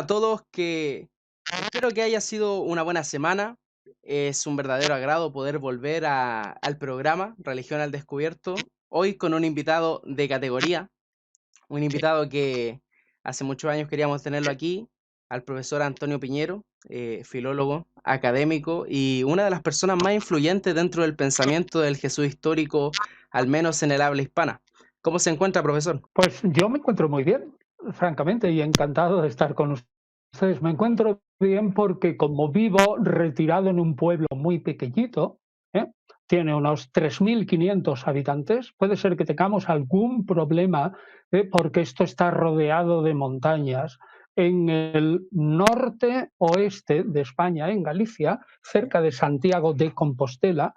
a todos, que espero que haya sido una buena semana. Es un verdadero agrado poder volver al programa Religión al Descubierto, hoy con un invitado de categoría, un invitado que hace muchos años queríamos tenerlo aquí, al profesor Antonio Piñero, filólogo, académico y una de las personas más influyentes dentro del pensamiento del Jesús histórico, al menos en el habla hispana. ¿Cómo se encuentra, profesor? Pues yo me encuentro muy bien, francamente, y encantado de estar con ustedes. Me encuentro bien porque como vivo retirado en un pueblo muy pequeñito, ¿eh? Tiene unos 3.500 habitantes, puede ser que tengamos algún problema, porque esto está rodeado de montañas. En el norte oeste de España, en Galicia, cerca de Santiago de Compostela,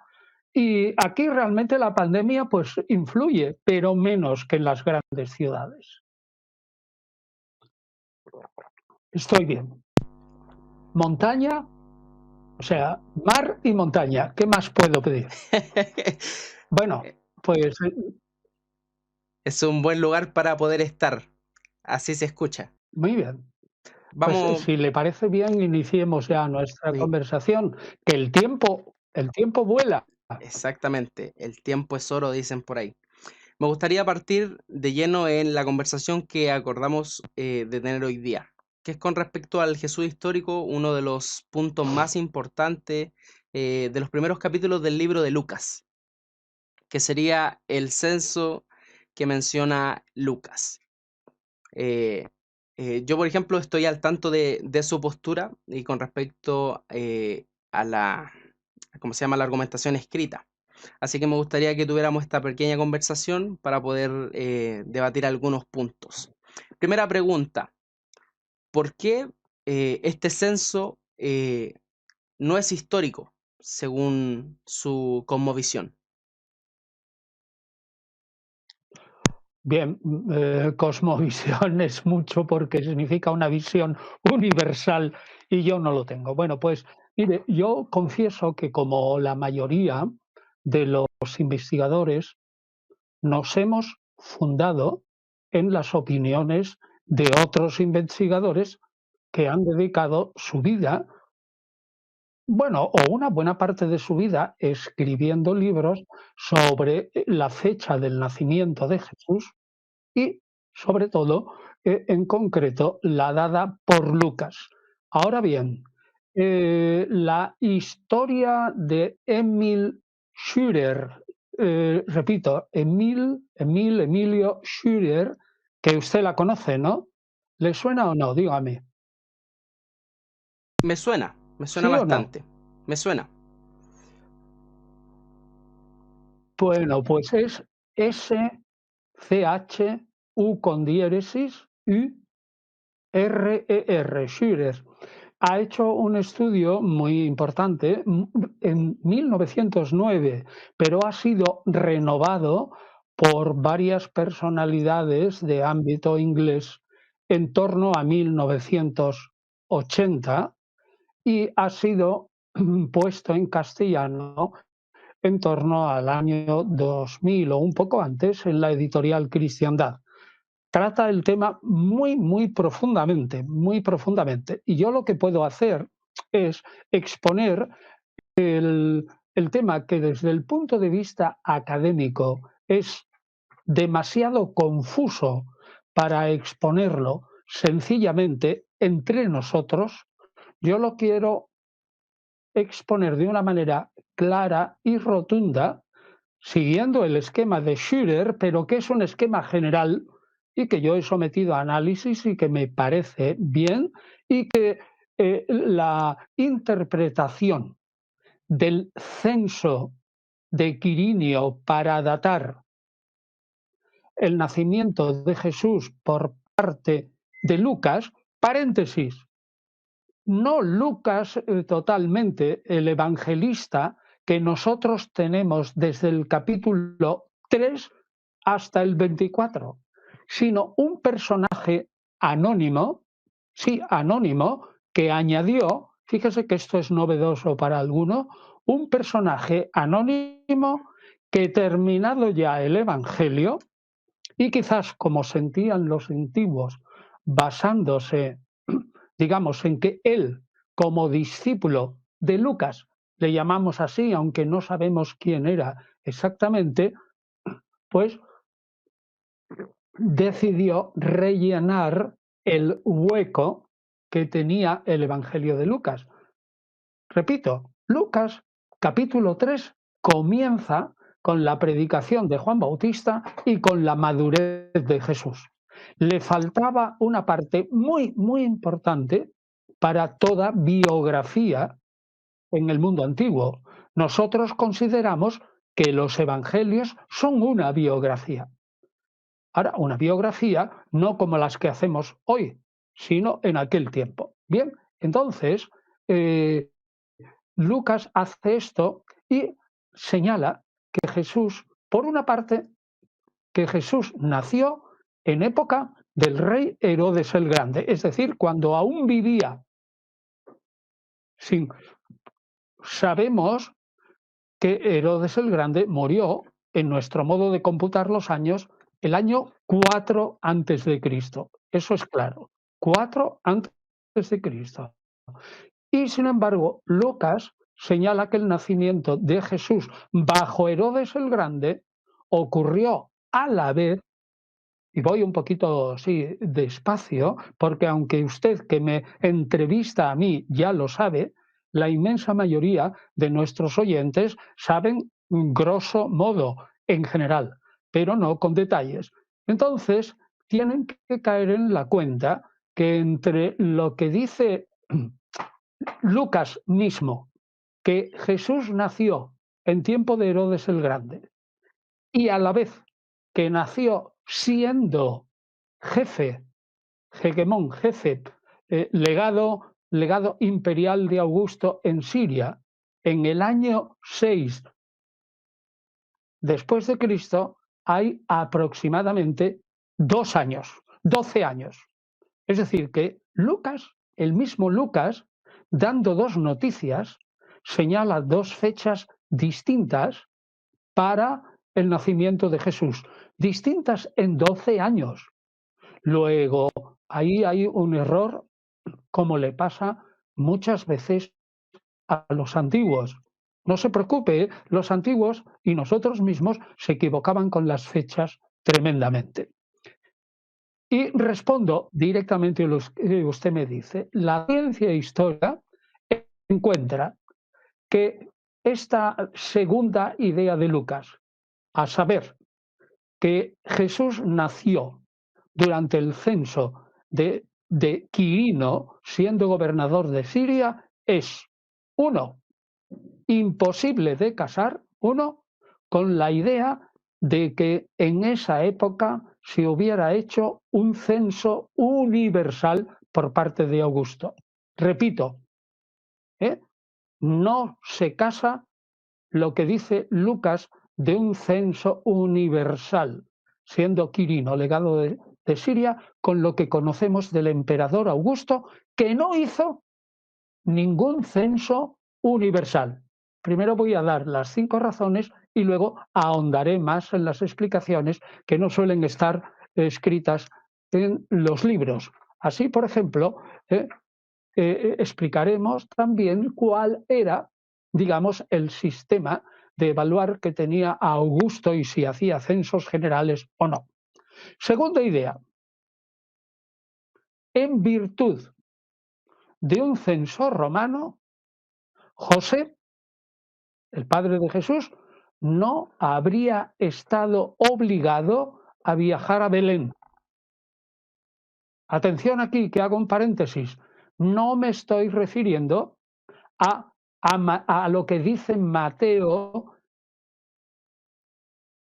y aquí realmente la pandemia pues influye, pero menos que en las grandes ciudades. Estoy bien. Montaña, o sea, mar y montaña. ¿Qué más puedo pedir? Bueno, pues Es un buen lugar para poder estar. Así se escucha. muy bien. Pues Vamos, si le parece bien, iniciemos ya nuestra sí, conversación, que el tiempo vuela. exactamente. El tiempo es oro, dicen por ahí. Me gustaría partir de lleno en la conversación que acordamos de tener hoy día, que es con respecto al Jesús histórico, uno de los puntos más importantes de los primeros capítulos del libro de Lucas, que sería el censo que menciona Lucas. Eh, yo, por ejemplo, estoy al tanto de su postura y con respecto a la, ¿cómo se llama?, la argumentación escrita. Así que me gustaría que tuviéramos esta pequeña conversación para poder debatir algunos puntos. Primera pregunta, ¿por qué este censo no es histórico según su cosmovisión? Bien, cosmovisión es mucho porque significa una visión universal y yo no lo tengo. Bueno, pues mire, yo confieso que como la mayoría de los investigadores nos hemos fundado en las opiniones de otros investigadores que han dedicado su vida, bueno, o una buena parte de su vida escribiendo libros sobre la fecha del nacimiento de Jesús y, sobre todo, en concreto, la dada por Lucas. Ahora bien, la historia de Emil Schürer, repito, Emilio Schürer, que usted la conoce, ¿no? ¿Le suena o no? Dígame. Me suena ¿Sí o no? bastante, me suena. Bueno, pues es S-C-H-U con diéresis, U-R-E-R, Schürer. Ha hecho un estudio muy importante en 1909, pero ha sido renovado por varias personalidades de ámbito inglés en torno a 1980 y ha sido puesto en castellano en torno al año 2000 o un poco antes en la editorial Cristiandad. Trata el tema muy, muy profundamente, muy profundamente. Y yo lo que puedo hacer es exponer el tema que desde el punto de vista académico es demasiado confuso para exponerlo sencillamente entre nosotros. Yo lo quiero exponer de una manera clara y rotunda, siguiendo el esquema de Schürer, pero que es un esquema general y que yo he sometido a análisis y que me parece bien, y que la interpretación del censo de Quirinio para datar el nacimiento de Jesús por parte de Lucas, paréntesis, no Lucas totalmente, el evangelista que nosotros tenemos desde el capítulo 3 hasta el 24, sino un personaje anónimo, sí, anónimo, que añadió, fíjese que esto es novedoso para alguno, un personaje anónimo que terminado ya el Evangelio, y quizás como sentían los antiguos, basándose digamos, en que él, como discípulo de Lucas, le llamamos así, aunque no sabemos quién era exactamente, pues decidió rellenar el hueco que tenía el Evangelio de Lucas. Repito, Lucas capítulo 3 comienza con la predicación de Juan Bautista y con la madurez de Jesús. Le faltaba una parte muy, muy importante para toda biografía en el mundo antiguo. Nosotros consideramos que los evangelios son una biografía. Ahora, una biografía no como las que hacemos hoy, sino en aquel tiempo. Bien, entonces, Lucas hace esto y señala que Jesús, por una parte, que Jesús nació en época del rey Herodes el Grande, es decir, cuando aún vivía. Sin, sabemos que Herodes el Grande murió, en nuestro modo de computar los años, el año 4 antes de Cristo. Eso es claro, 4 antes de Cristo. Y sin embargo, Lucas señala que el nacimiento de Jesús bajo Herodes el Grande ocurrió a la vez, y voy un poquito despacio, porque aunque usted que me entrevista a mí ya lo sabe, la inmensa mayoría de nuestros oyentes saben grosso modo en general, pero no con detalles. Entonces, tienen que caer en la cuenta que entre lo que dice Lucas mismo, que Jesús nació en tiempo de Herodes el Grande y a la vez que nació siendo jefe, hegemón, jefe, legado imperial de Augusto en Siria en el año 6 después de Cristo, hay aproximadamente 2 años, 12 años. Es decir, que Lucas, el mismo Lucas, dando dos noticias, señala dos fechas distintas para el nacimiento de Jesús, distintas en 12 años. Luego, ahí hay un error, como le pasa muchas veces a los antiguos. No se preocupe, los antiguos y nosotros mismos se equivocaban con las fechas tremendamente. Y respondo directamente a lo que usted me dice. La ciencia histórica encuentra que esta segunda idea de Lucas, a saber, que Jesús nació durante el censo de Quirino, siendo gobernador de Siria, es, uno, imposible de casar, uno, con la idea de que en esa época se hubiera hecho un censo universal por parte de Augusto. Repito, no se casa lo que dice Lucas de un censo universal, siendo Quirino legado de Siria, con lo que conocemos del emperador Augusto, que no hizo ningún censo universal. Primero voy a dar las 5 razones y luego ahondaré más en las explicaciones que no suelen estar escritas en los libros. Así, por ejemplo, explicaremos también cuál era, digamos, el sistema de evaluar que tenía Augusto y si hacía censos generales o no. Segunda idea, en virtud de un censo romano, José, el padre de Jesús, no habría estado obligado a viajar a Belén. Atención aquí, que hago un paréntesis. No me estoy refiriendo a lo que dice Mateo,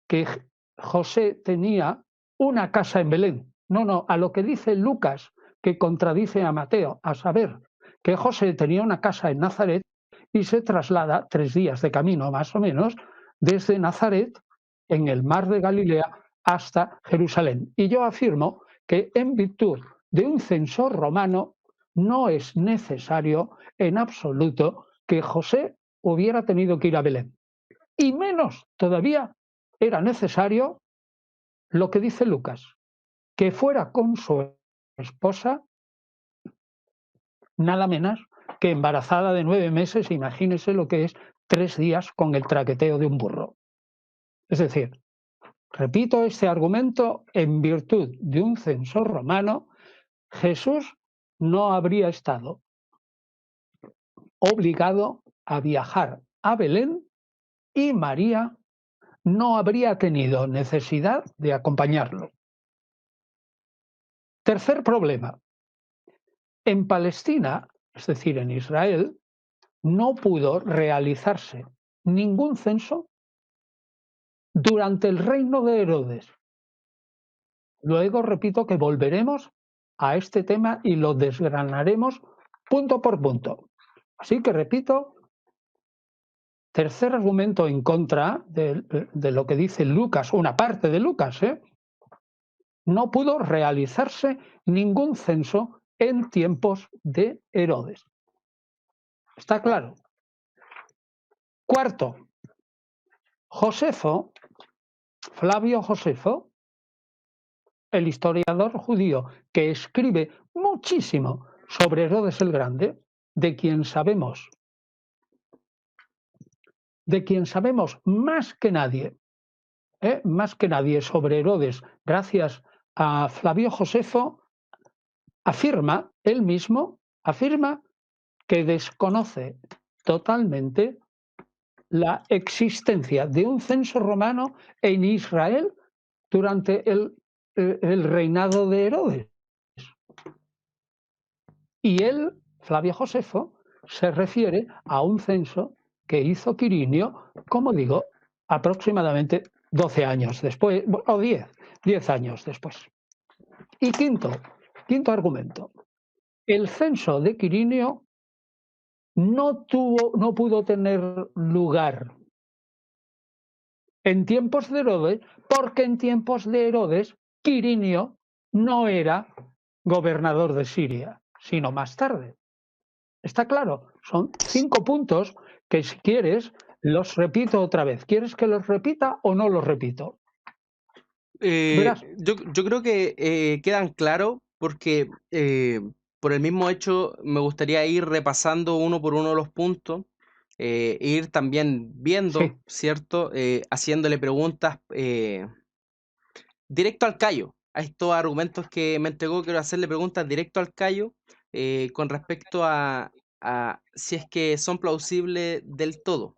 que José tenía una casa en Belén. No, no, a lo que dice Lucas, que contradice a Mateo, a saber, que José tenía una casa en Nazaret y se traslada 3 días de camino, más o menos, desde Nazaret, en el mar de Galilea, hasta Jerusalén. Y yo afirmo que en virtud de un censor romano no es necesario en absoluto que José hubiera tenido que ir a Belén. Y menos todavía era necesario lo que dice Lucas, que fuera con su esposa nada menos que embarazada de 9 meses, imagínese lo que es 3 días con el traqueteo de un burro. Es decir, repito este argumento, en virtud de un censo romano, Jesús no habría estado obligado a viajar a Belén y María no habría tenido necesidad de acompañarlo. Tercer problema. En Palestina, es decir, en Israel, no pudo realizarse ningún censo durante el reino de Herodes. Luego repito que volveremos a este tema y lo desgranaremos punto por punto. Así que repito, tercer argumento en contra de lo que dice Lucas, una parte de Lucas, no pudo realizarse ningún censo en tiempos de Herodes. ¿Está claro? Cuarto, Josefo, Flavio Josefo, el historiador judío que escribe muchísimo sobre Herodes el Grande, de quien sabemos más que nadie sobre Herodes, gracias a Flavio Josefo, él mismo afirma que desconoce totalmente la existencia de un censo romano en Israel durante el reinado de Herodes. Y él, Flavio Josefo, se refiere a un censo que hizo Quirinio, como digo, aproximadamente 12 años después, o 10 años después. Y quinto argumento, el censo de Quirinio no pudo tener lugar en tiempos de Herodes, porque en tiempos de Herodes, Quirinio no era gobernador de Siria, sino más tarde. ¿Está claro? Son 5 puntos que, si quieres, los repito otra vez. ¿Quieres que los repita o no los repito? Verás. Yo creo que quedan claros porque por el mismo hecho me gustaría ir repasando uno por uno los puntos, ir también viendo, Sí. ¿cierto? Haciéndole preguntas directo al callo. A estos argumentos que me entregó, quiero hacerle preguntas directo al callo con respecto a si es que son plausibles del todo.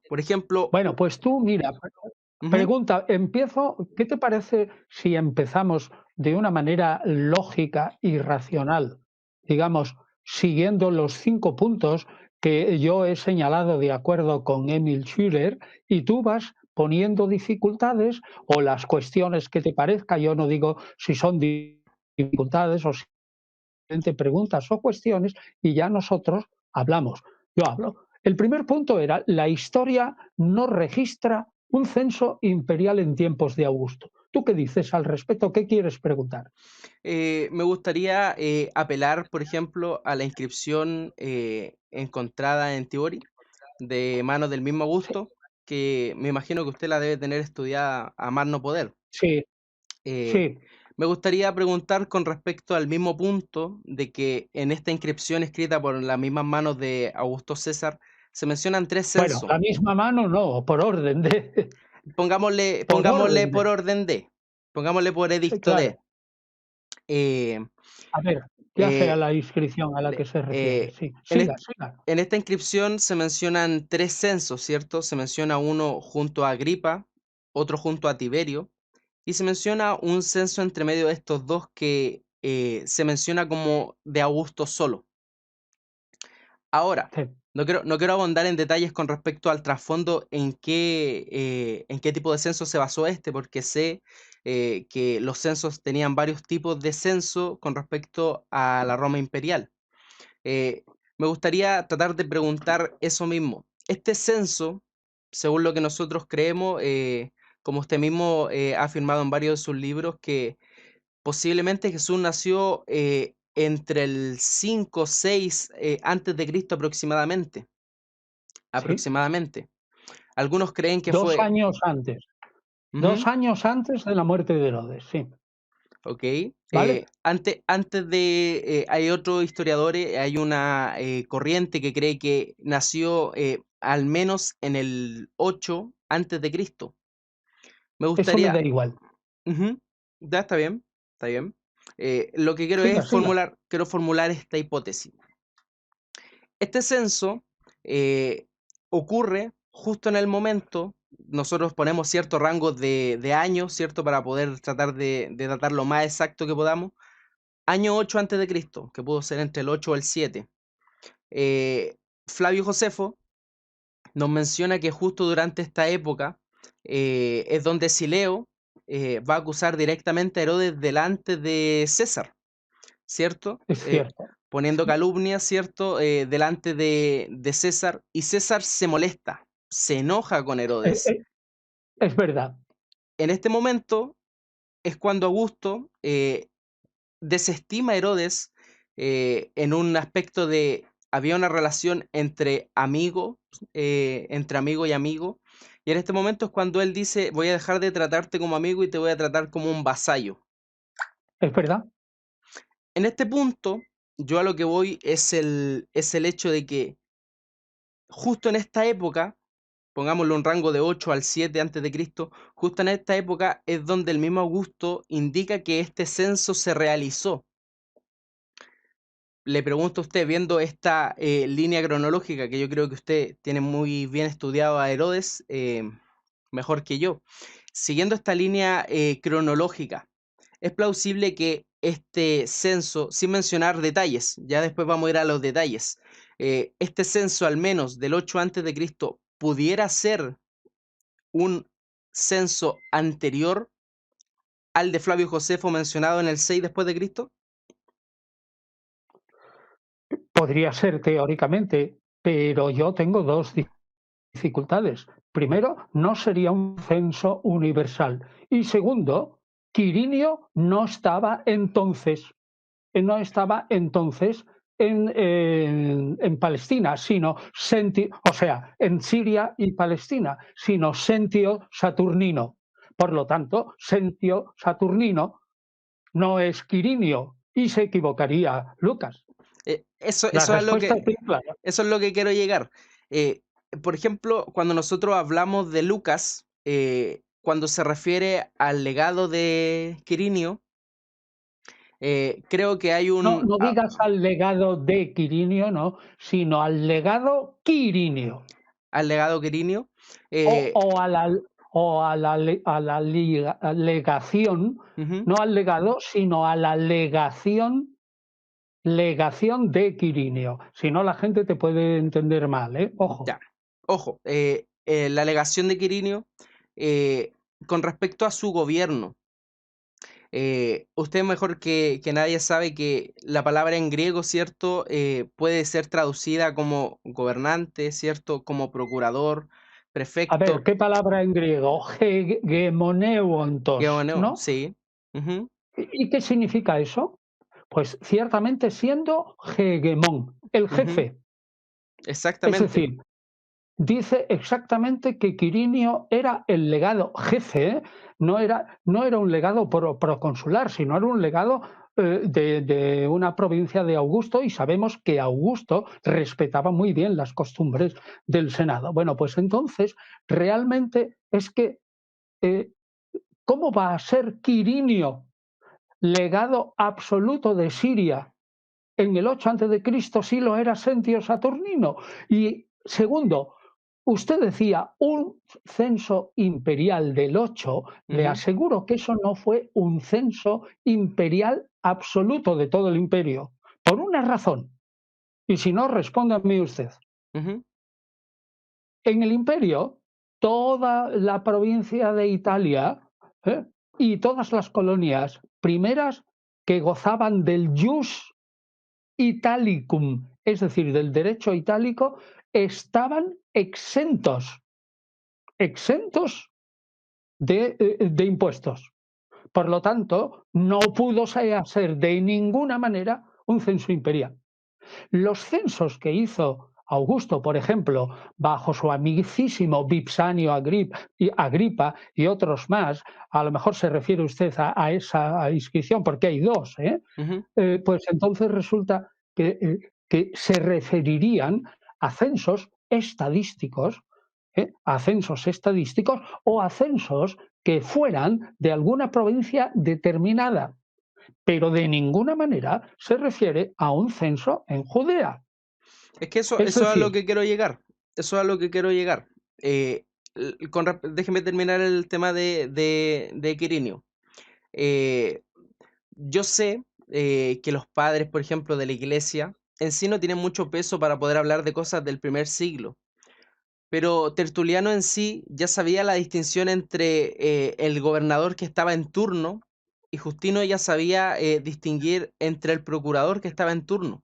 Por ejemplo, Bueno, pues tú, mira, ujú, pregunta, ¿qué te parece si empezamos de una manera lógica y racional, digamos, siguiendo los 5 puntos que yo he señalado de acuerdo con Emil Schüler, y tú vas poniendo dificultades o las cuestiones que te parezca? Yo no digo si son dificultades o simplemente preguntas o cuestiones, y ya nosotros hablamos. Yo hablo. El primer punto era: la historia no registra un censo imperial en tiempos de Augusto. ¿Tú qué dices al respecto? ¿Qué quieres preguntar? me gustaría apelar, por ejemplo, a la inscripción encontrada en Tibori, de manos del mismo Sí, Augusto, que me imagino que usted la debe tener estudiada a más no poder. sí, Eh, sí. Me gustaría preguntar con respecto al mismo punto de que en esta inscripción escrita por las mismas manos de Augusto César se mencionan 3 Bueno, censos. la misma mano no, por orden de, Pongámosle, por pongámosle orden por de, orden de, pongámosle por edicto claro. de. Eh, A ver, ya sea eh, la inscripción a la que le- se refiere. eh, Sí, en, siga, est- siga. en esta inscripción se mencionan 3 censos, ¿cierto? Se menciona uno junto a Agripa, otro junto a Tiberio, y se menciona un censo entre medio de estos dos que se menciona como de Augusto solo. Ahora, Sí. no quiero abundar en detalles con respecto al trasfondo en qué tipo de censo se basó este, porque sé que los censos tenían varios tipos de censo con respecto a la Roma imperial. Eh, Me gustaría tratar de preguntar eso mismo. Este censo, según lo que nosotros creemos, como usted mismo ha afirmado en varios de sus libros, que posiblemente Jesús nació entre el 5 6 antes de Cristo aproximadamente. Sí. Aproximadamente. Algunos creen que Dos fue. años antes. Ujú. 2 años antes de la muerte de Herodes, sí. ¿ok? ¿vale? Antes de, hay otros historiadores, hay una corriente que cree que nació al menos en el 8 antes de Cristo. Me Eso me gustaría, da igual. ujú, ya está bien, está bien. Lo que quiero Siga, es siga. formular esta hipótesis. Este censo eh, ocurre justo en el momento, nosotros ponemos cierto rango de años, ¿cierto? Para poder tratar de datar lo más exacto que podamos. Año 8 antes de Cristo, que pudo ser entre el 8 o el 7. Eh, Flavio Josefo nos menciona que justo durante esta época es donde Sileo va a acusar directamente a Herodes delante de César, ¿cierto? Es cierto. Poniendo Sí, calumnias, ¿cierto? Delante de César, y César se molesta, se enoja con eh, Herodes. eh, es verdad. En este momento es cuando Augusto desestima a Herodes en un aspecto de había una relación entre amigo y amigo, y en este momento es cuando él dice voy a dejar de tratarte como amigo y te voy a tratar como un vasallo. Es verdad. En este punto, yo a lo que voy es el hecho de que justo en esta época, pongámosle un rango de 8 al 7 antes de Cristo, justo en esta época es donde el mismo Augusto indica que este censo se realizó. Le pregunto a usted, viendo esta línea cronológica, que yo creo que usted tiene muy bien estudiado a Herodes, mejor que yo, siguiendo esta línea cronológica, es plausible que este censo, sin mencionar detalles, ya después vamos a ir a los detalles, este censo al menos del 8 antes de Cristo pudiera ser un censo anterior al de Flavio Josefo mencionado en el 6 después de Cristo. Podría ser teóricamente, pero yo tengo dos dificultades. Primero, no sería un censo universal. Y segundo, Quirinio no estaba entonces en Palestina, o sea, en Siria y Palestina, sino Sentio Saturnino. Por lo tanto, Sentio Saturnino no es Quirinio y se equivocaría Lucas. La Eso es lo respuesta es que, bien clara. eso es lo que quiero llegar. Eh, por ejemplo, cuando nosotros hablamos de Lucas, cuando se refiere al legado de Quirinio, creo que hay No, no ah, digas al legado de Quirinio, no, sino al legado Quirinio. al legado Quirinio. O, eh, o a la, a la legación, Ujú, no al legado, sino a la legación de Quirinio. Si no, la gente te puede entender mal, ¿eh? Ojo. ya. Ojo, la alegación de Quirinio eh, con respecto a su gobierno. Usted mejor que nadie sabe que la palabra en griego, ¿cierto? Puede ser traducida como gobernante, ¿cierto? Como procurador, A ver, prefecto, ¿qué palabra en griego? Hegemoneuontos, geoneo, ¿no? sí. Ujú, ¿Y qué significa eso? Pues ciertamente siendo hegemón, el ujú, jefe. Es exactamente. decir, dice exactamente que Quirinio era el legado jefe, ¿eh? No era un legado proconsular, sino era un legado de una provincia de Augusto, y sabemos que Augusto respetaba muy bien las costumbres del Senado. Bueno, pues entonces realmente es que, eh, ¿cómo va a ser Quirinio legado absoluto de Siria en el 8 a.C. sí lo era Sentio Saturnino? Y segundo, usted decía un censo imperial del 8, le Ujú, aseguro que eso no fue un censo imperial absoluto de todo el imperio, por una razón. Y si no, respóndame usted. ujú, En el imperio, toda la provincia de Italia, ¿eh? Y todas las colonias primeras que gozaban del jus italicum, es decir, del derecho itálico, estaban exentos de impuestos. Por lo tanto, no pudo ser de ninguna manera un censo imperial. Los censos que hizo Augusto, por ejemplo, bajo su amicísimo Vipsanio Agripa y otros más, a lo mejor se refiere usted a esa inscripción, porque hay dos, Ujú. pues entonces resulta que se referirían a censos estadísticos, a censos estadísticos o a censos que fueran de alguna provincia determinada, pero de ninguna manera se refiere a un censo en Judea. Es que eso, Es eso es a lo decir, que quiero llegar. Eso es a lo que quiero llegar. Déjeme terminar el tema de Quirinio. Eh, yo sé que los padres, por ejemplo, de la iglesia, en sí no tienen mucho peso para poder hablar de cosas del primer siglo. Pero Tertuliano en sí ya sabía la distinción entre el gobernador que estaba en turno y Justino ya sabía distinguir entre el procurador que estaba en turno.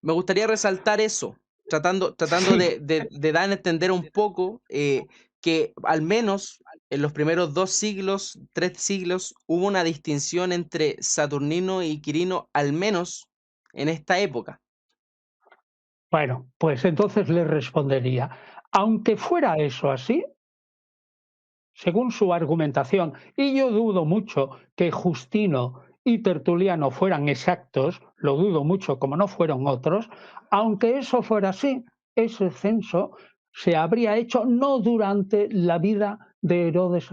Me gustaría resaltar eso, tratando sí, de dar a entender un poco que al menos en los primeros 2 siglos, 3 siglos, hubo una distinción entre Saturnino y Quirino, al menos en esta época. bueno, pues entonces le respondería, aunque fuera eso así, según su argumentación, y yo dudo mucho que Justino y Tertuliano fueran exactos, lo dudo mucho como no fueron otros, aunque eso fuera así, ese censo se habría hecho no durante la vida de Herodes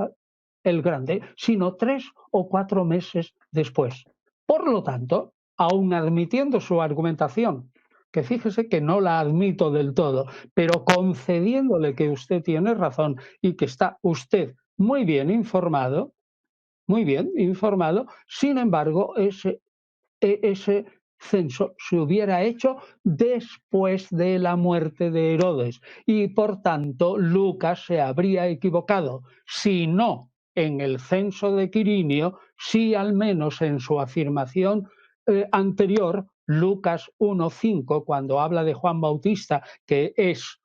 el Grande, sino 3 o 4 meses después. Por lo tanto, aun admitiendo su argumentación, que fíjese que no la admito del todo, pero concediéndole que usted tiene razón y que está usted muy bien informado, sin embargo, ese censo se hubiera hecho después de la muerte de Herodes y por tanto Lucas se habría equivocado, si no en el censo de Quirinio, sí al menos en su afirmación anterior, Lucas 1:5, cuando habla de Juan Bautista, que es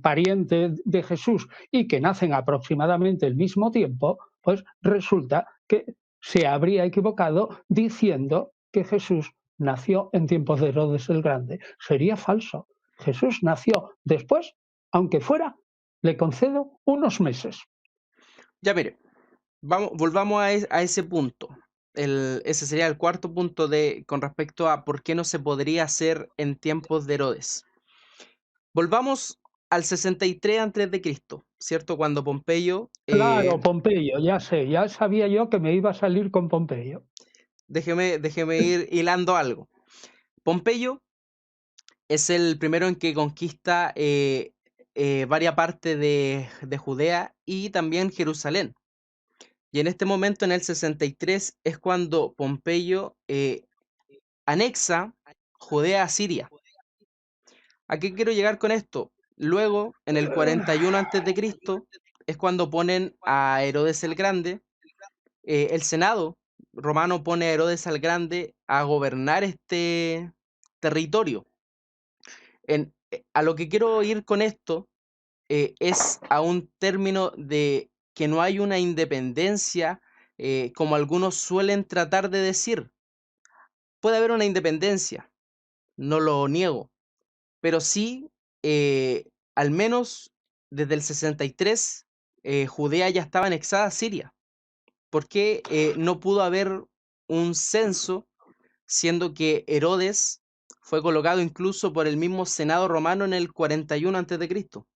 pariente de Jesús y que nacen aproximadamente al mismo tiempo, pues resulta que se habría equivocado diciendo que Jesús nació en tiempos de Herodes el Grande. Sería falso. Jesús nació después, aunque fuera, le concedo, unos meses. Ya mire, volvamos a ese punto. Ese sería el cuarto punto con respecto a por qué no se podría hacer en tiempos de Herodes. Volvamos al 63 antes de Cristo, ¿cierto? Cuando Pompeyo, Claro, Pompeyo, ya sé, ya sabía yo que me iba a salir con Pompeyo. déjeme ir hilando algo. Pompeyo es el primero en que conquista varias partes de Judea y también Jerusalén. Y en este momento, en el 63, es cuando Pompeyo anexa Judea a Siria. ¿A qué quiero llegar con esto? Luego, en el 41 antes de Cristo, es cuando ponen a Herodes el Grande. El Senado romano pone a Herodes el Grande a gobernar este territorio. A lo que quiero ir con esto es a un término de que no hay una independencia como algunos suelen tratar de decir. Puede haber una independencia, no lo niego, pero sí, al menos desde el 63, Judea ya estaba anexada a Siria. ¿Por qué no pudo haber un censo, siendo que Herodes fue colocado incluso por el mismo Senado romano en el 41 antes de Cristo?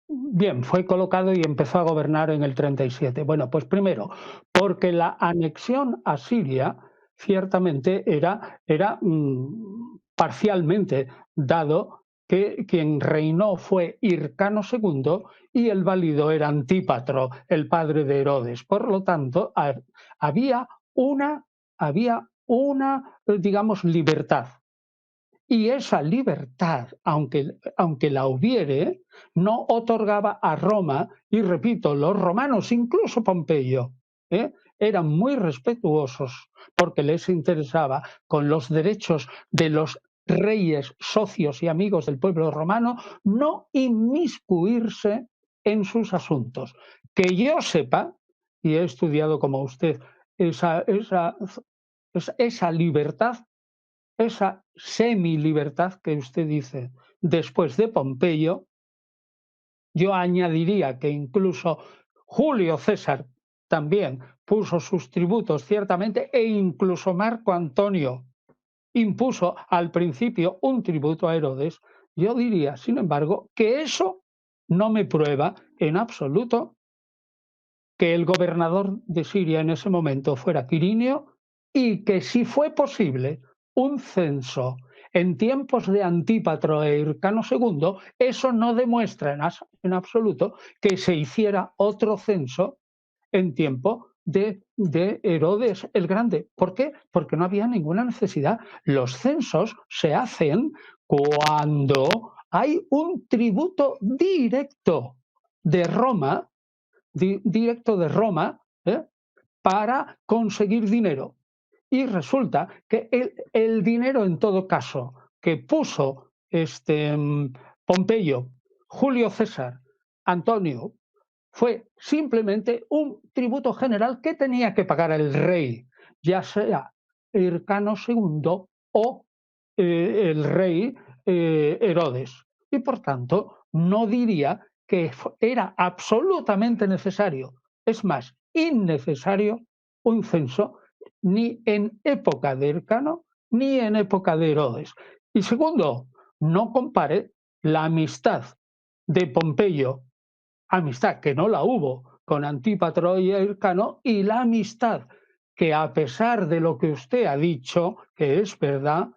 Bien, fue colocado y empezó a gobernar en el 37. Bueno, pues primero, porque la anexión a Siria ciertamente era parcialmente, dado que quien reinó fue Hircano II y el válido era Antípatro, el padre de Herodes. Por lo tanto, había una, digamos, libertad. Y esa libertad, aunque la hubiere, no otorgaba a Roma, y repito, los romanos, incluso Pompeyo, eran muy respetuosos porque les interesaba con los derechos de los reyes, socios y amigos del pueblo romano, no inmiscuirse en sus asuntos. Que yo sepa, y he estudiado como usted esa libertad esa semi-libertad que usted dice después de Pompeyo, yo añadiría que incluso Julio César también puso sus tributos ciertamente e incluso Marco Antonio impuso al principio un tributo a Herodes. Yo diría, sin embargo, que eso no me prueba en absoluto que el gobernador de Siria en ese momento fuera Quirinio y que si fue posible un censo en tiempos de Antípatro e Hircano II, eso no demuestra en absoluto que se hiciera otro censo en tiempo de Herodes el Grande. ¿Por qué? Porque no había ninguna necesidad. Los censos se hacen cuando hay un tributo de Roma, directo de Roma, para conseguir dinero. Y resulta que el dinero en todo caso que puso Pompeyo, Julio César, Antonio, fue simplemente un tributo general que tenía que pagar el rey, ya sea Hircano II o el rey Herodes. Y por tanto, no diría que era absolutamente necesario, es más, innecesario, un censo ni en época de Hircano ni en época de Herodes. Y segundo, no compare la amistad de Pompeyo, amistad que no la hubo con Antípatro y Hircano, y la amistad que, a pesar de lo que usted ha dicho, que es verdad,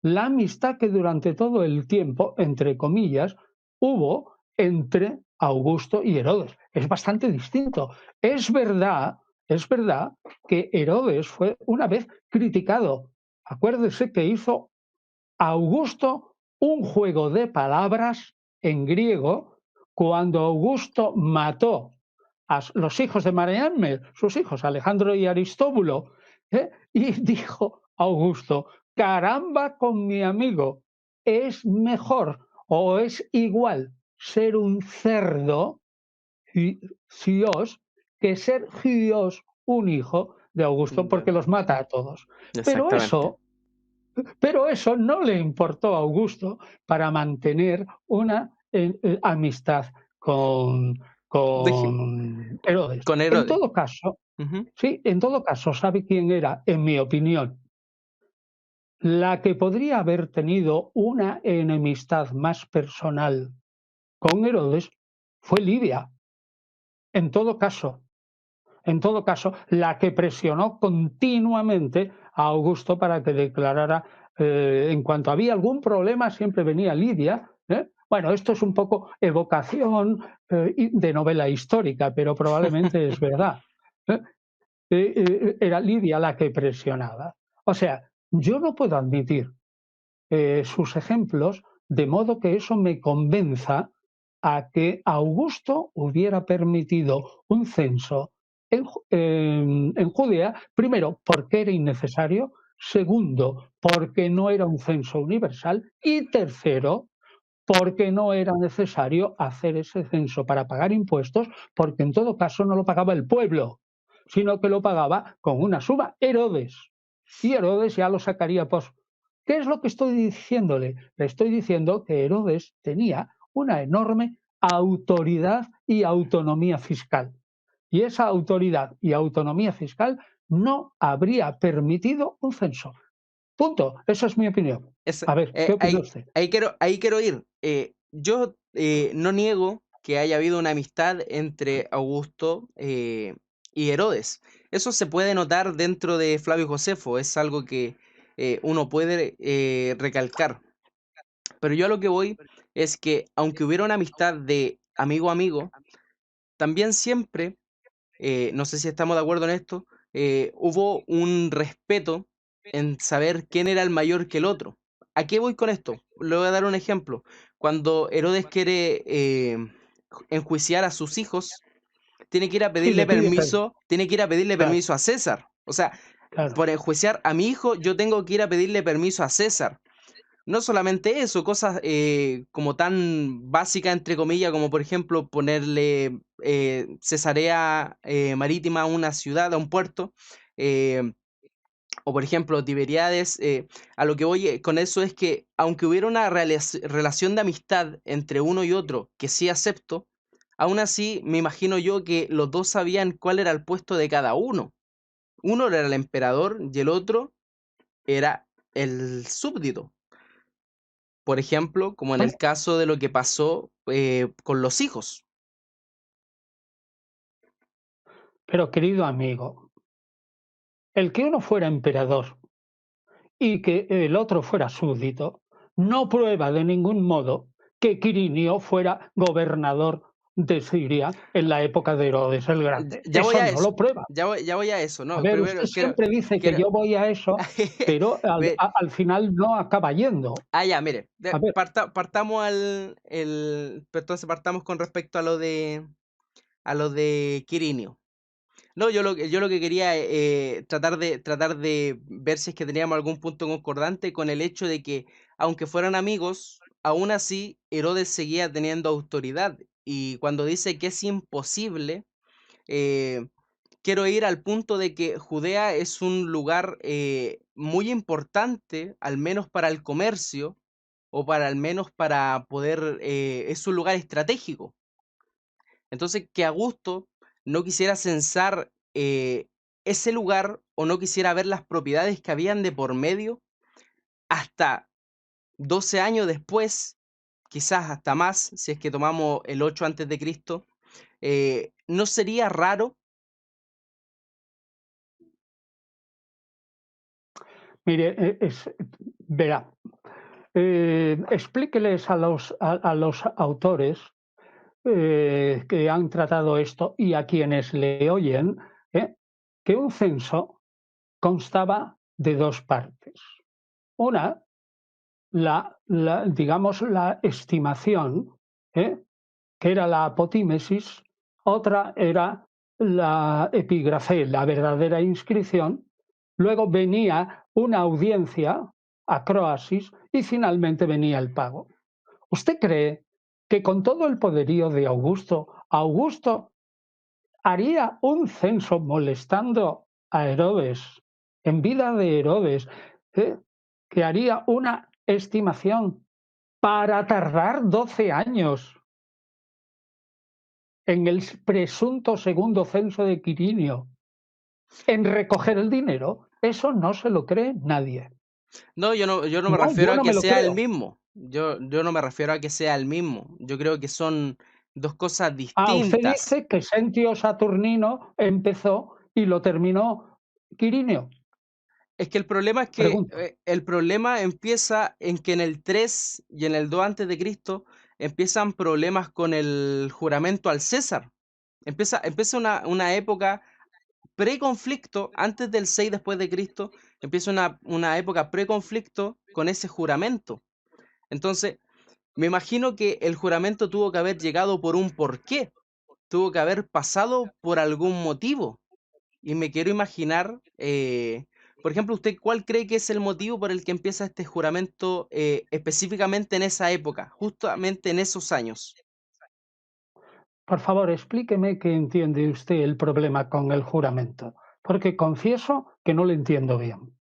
la amistad que durante todo el tiempo, entre comillas, hubo entre Augusto y Herodes. Es bastante distinto. Es verdad que Herodes fue una vez criticado. Acuérdese que hizo Augusto un juego de palabras en griego cuando Augusto mató a los hijos de Mariamne, sus hijos Alejandro y Aristóbulo, y dijo Augusto: caramba con mi amigo, es mejor o es igual ser un cerdo, Dios, que ser Dios, un hijo de Augusto, porque los mata a todos. Pero Exactamente. eso pero eso no le importó a Augusto para mantener una amistad con, Deje- con Herodes. con En Herodes. todo caso, Ujú. sí, en todo caso, ¿sabe quién era, en mi opinión? La que podría haber tenido una enemistad más personal con Herodes fue Lidia. En todo caso, en todo caso, la que presionó continuamente a Augusto para que declarara, en cuanto había algún problema, siempre venía Lidia. Bueno, esto es un poco evocación de novela histórica, pero probablemente es verdad. ¿eh? Era Lidia la que presionaba. O sea, yo no puedo admitir sus ejemplos de modo que eso me convenza a que Augusto hubiera permitido un censo en Judea, primero, porque era innecesario, segundo, porque no era un censo universal, y tercero, porque no era necesario hacer ese censo para pagar impuestos, porque en todo caso no lo pagaba el pueblo, sino que lo pagaba con una suma Herodes. Y Herodes ya lo sacaría. Pues, ¿qué es lo que estoy diciéndole? Le estoy diciendo que Herodes tenía una enorme autoridad y autonomía fiscal. Y esa autoridad y autonomía fiscal no habría permitido un censo. Punto. Esa es mi opinión. A ver, ¿qué opina Ahí, usted? ahí quiero ir. Yo no niego que haya habido una amistad entre Augusto y Herodes. Eso se puede notar dentro de Flavio Josefo, es algo que uno puede recalcar. Pero yo a lo que voy es que aunque hubiera una amistad de amigo a amigo, también siempre, no sé si estamos de acuerdo en esto, hubo un respeto en saber quién era el mayor que el otro. ¿A qué voy con esto? Le voy a dar un ejemplo. Cuando Herodes quiere enjuiciar a sus hijos, tiene que ir a Sí, pedirle le pide permiso, tiene que ir a pedirle claro, permiso a César. O sea, claro. por enjuiciar a mi hijo, yo tengo que ir a pedirle permiso a César. No solamente eso, cosas como tan básicas, entre comillas, como por ejemplo ponerle cesarea marítima a una ciudad, a un puerto. eh, O por ejemplo, Tiberíades, a lo que voy con eso es que aunque hubiera una relación de amistad entre uno y otro, que sí acepto, aún así me imagino yo que los dos sabían cuál era el puesto de cada uno. Uno era el emperador y el otro era el súbdito. Por ejemplo, como en Bueno, el caso de lo que pasó con los hijos. pero querido amigo, el que uno fuera emperador y que el otro fuera súbdito, no prueba de ningún modo que Quirinio fuera gobernador de Siria en la época de Herodes el Grande. Ya voy Eso a no eso, lo prueba. ya voy a eso, A no, ver, usted primero siempre dice que quiero, yo voy a eso, pero Ve- al final no acaba yendo. ya, mire, A ver, partamos entonces partamos con respecto a lo de Quirinio. No, yo lo que quería tratar de ver si es que teníamos algún punto concordante con el hecho de que, aunque fueran amigos, aún así Herodes seguía teniendo autoridad. Y cuando dice que es imposible, eh, quiero ir al punto de que Judea es un lugar muy importante, al menos para el comercio, o para al menos para poder, es un lugar estratégico. Entonces, que Augusto no quisiera censar ese lugar o no quisiera ver las propiedades que habían de por medio hasta 12 años después, quizás hasta más, si es que tomamos el 8 antes de Cristo, ¿no sería raro? mire, verá, explíqueles a los autores que han tratado esto y a quienes le oyen que un censo constaba de dos partes. Una, digamos, la estimación, ¿eh? que era la apotímesis, otra era la epígrafe, la verdadera inscripción, luego venía una audiencia, acroasis, y finalmente venía el pago. ¿Usted cree que con todo el poderío de Augusto, Augusto haría un censo molestando a Herodes, en vida de Herodes, ¿eh? que haría una estimación para tardar 12 años en el presunto segundo censo de Quirinio en recoger el dinero? Eso no se lo cree nadie. No, yo no me No, refiero yo a no que me lo sea el creo. mismo. Yo no me refiero a que sea el mismo. Yo creo que son dos cosas Ah, usted distintas. dice que Sentio Saturnino empezó y lo terminó Quirinio. Es que el problema es que Pregunto. el problema empieza en que en el 3 y en el 2 antes de Cristo empiezan problemas con el juramento al César. Empieza una época preconflicto, antes del 6 después de Cristo, empieza una época preconflicto con ese juramento. Entonces, me imagino que el juramento tuvo que haber llegado por un porqué, tuvo que haber pasado por algún motivo. Y me quiero imaginar, por ejemplo, ¿usted cuál cree que es el motivo por el que empieza este juramento específicamente en esa época, justamente en esos años? Por favor, explíqueme qué entiende usted el problema con el juramento, porque confieso que no lo entiendo bien.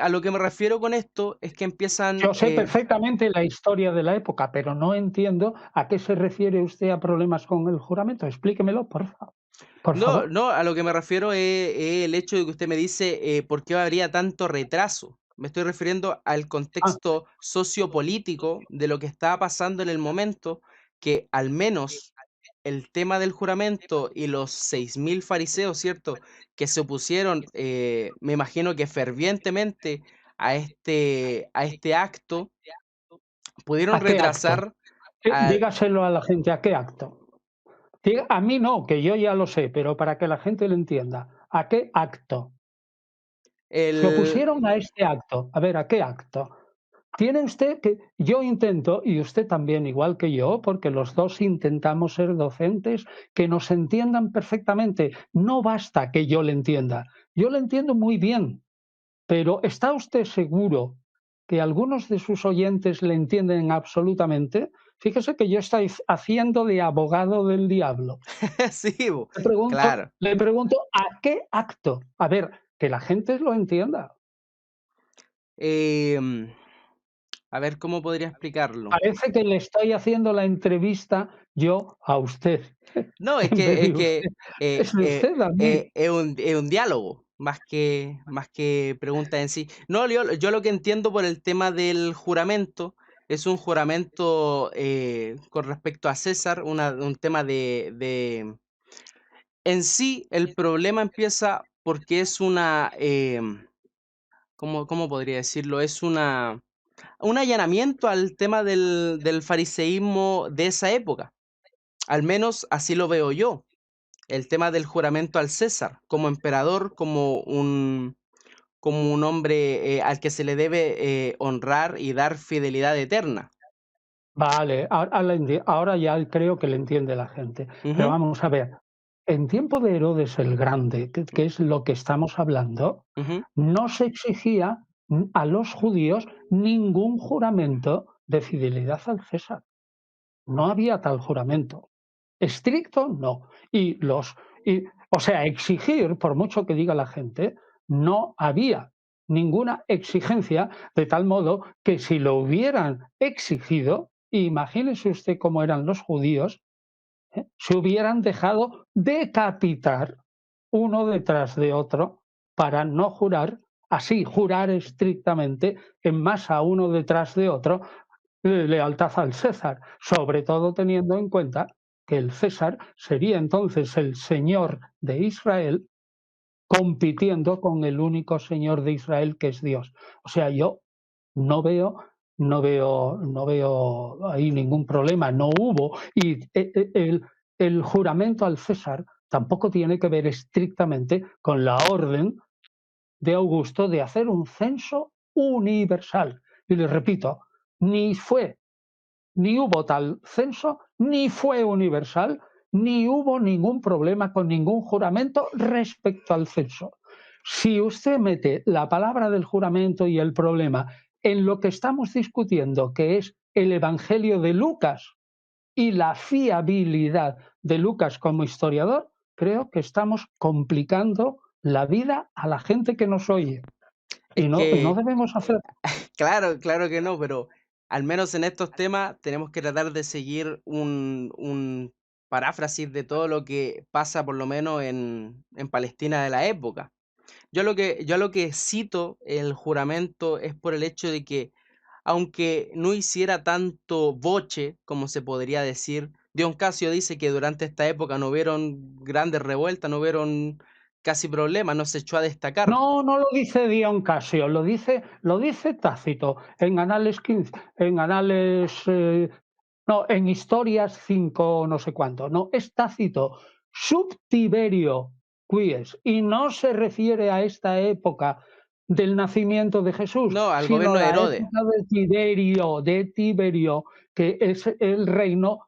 A lo que me refiero con esto es que empiezan, Yo sé perfectamente la historia de la época, pero no entiendo a qué se refiere usted a problemas con el juramento. Explíquemelo, por favor. Por no, favor. no, a lo que me refiero es el hecho de que usted me dice por qué habría tanto retraso. Me estoy refiriendo al Ah, contexto sociopolítico de lo que estaba pasando en el momento, que al menos el tema del juramento y los 6.000 fariseos, ¿cierto? Que se opusieron, me imagino que fervientemente a este acto, pudieron ¿a qué acto? retrasar al, Dígaselo a la gente, ¿a qué acto? A mí no, que yo ya lo sé, pero para que la gente lo entienda, ¿a qué acto? Se el, opusieron a este acto. A ver, ¿a qué acto? Tiene usted que, yo intento, y usted también, igual que yo, porque los dos intentamos ser docentes que nos entiendan perfectamente. No basta que yo le entienda. Yo le entiendo muy bien, pero ¿está usted seguro que algunos de sus oyentes le entienden absolutamente? Fíjese que yo estoy haciendo de abogado del diablo. Sí, bo, Le pregunto, claro. le pregunto ¿a qué acto? A ver, que la gente lo entienda. Em, a ver, ¿cómo podría explicarlo? Parece que le estoy haciendo la entrevista yo a usted, No, en vez es de que usted es usted a mí. es un diálogo, más que pregunta en sí. No, yo lo que entiendo por el tema del juramento, es un juramento, con respecto a César, un tema en sí, el problema empieza porque es una, ¿cómo podría decirlo? Es un allanamiento al tema del fariseísmo de esa época. Al menos así lo veo yo. El tema del juramento al César, como emperador, como un hombre, al que se le debe, honrar y dar fidelidad eterna. Vale, ahora ya creo que le entiende la gente. Pero Ujú, vamos a ver, en tiempo de Herodes el Grande, que es lo que estamos hablando, ujú. no se exigía a los judíos ningún juramento de fidelidad al César. No había tal juramento. Estricto, no. O sea, exigir, por mucho que diga la gente, no había ninguna exigencia, de tal modo que si lo hubieran exigido, imagínese usted cómo eran los judíos, se hubieran dejado decapitar uno detrás de otro para no jurar, así jurar estrictamente en masa uno detrás de otro, lealtad al César, sobre todo teniendo en cuenta que el César sería entonces el señor de Israel compitiendo con el único señor de Israel que es Dios. O sea, yo no veo, no veo ahí ningún problema, no hubo. Y el juramento al César tampoco tiene que ver estrictamente con la orden de Augusto de hacer un censo universal. Y les repito, ni fue ni hubo tal censo, ni fue universal, ni hubo ningún problema con ningún juramento respecto al censo. Si usted mete la palabra del juramento y el problema en lo que estamos discutiendo, que es el Evangelio de Lucas y la fiabilidad de Lucas como historiador, creo que estamos complicando la vida a la gente que nos oye. Es No que debemos hacer. claro, claro que no, pero al menos en estos temas tenemos que tratar de seguir un paráfrasis de todo lo que pasa, por lo menos en Palestina de la época. Yo lo que cito el juramento es por el hecho de que, aunque no hiciera tanto boche, como se podría decir, Dion Casio dice que durante esta época no hubieron grandes revueltas, no hubieron casi problemas, no se echó a destacar. No, no lo dice Dion Casio, lo dice Tácito en Anales 15, en Anales, no, en Historias 5 no sé cuánto, no, es Tácito, sub Tiberio quies, y no se refiere a esta época del nacimiento de Jesús, No, al sino gobierno de la Herodes. época de Tiberio, que es el reino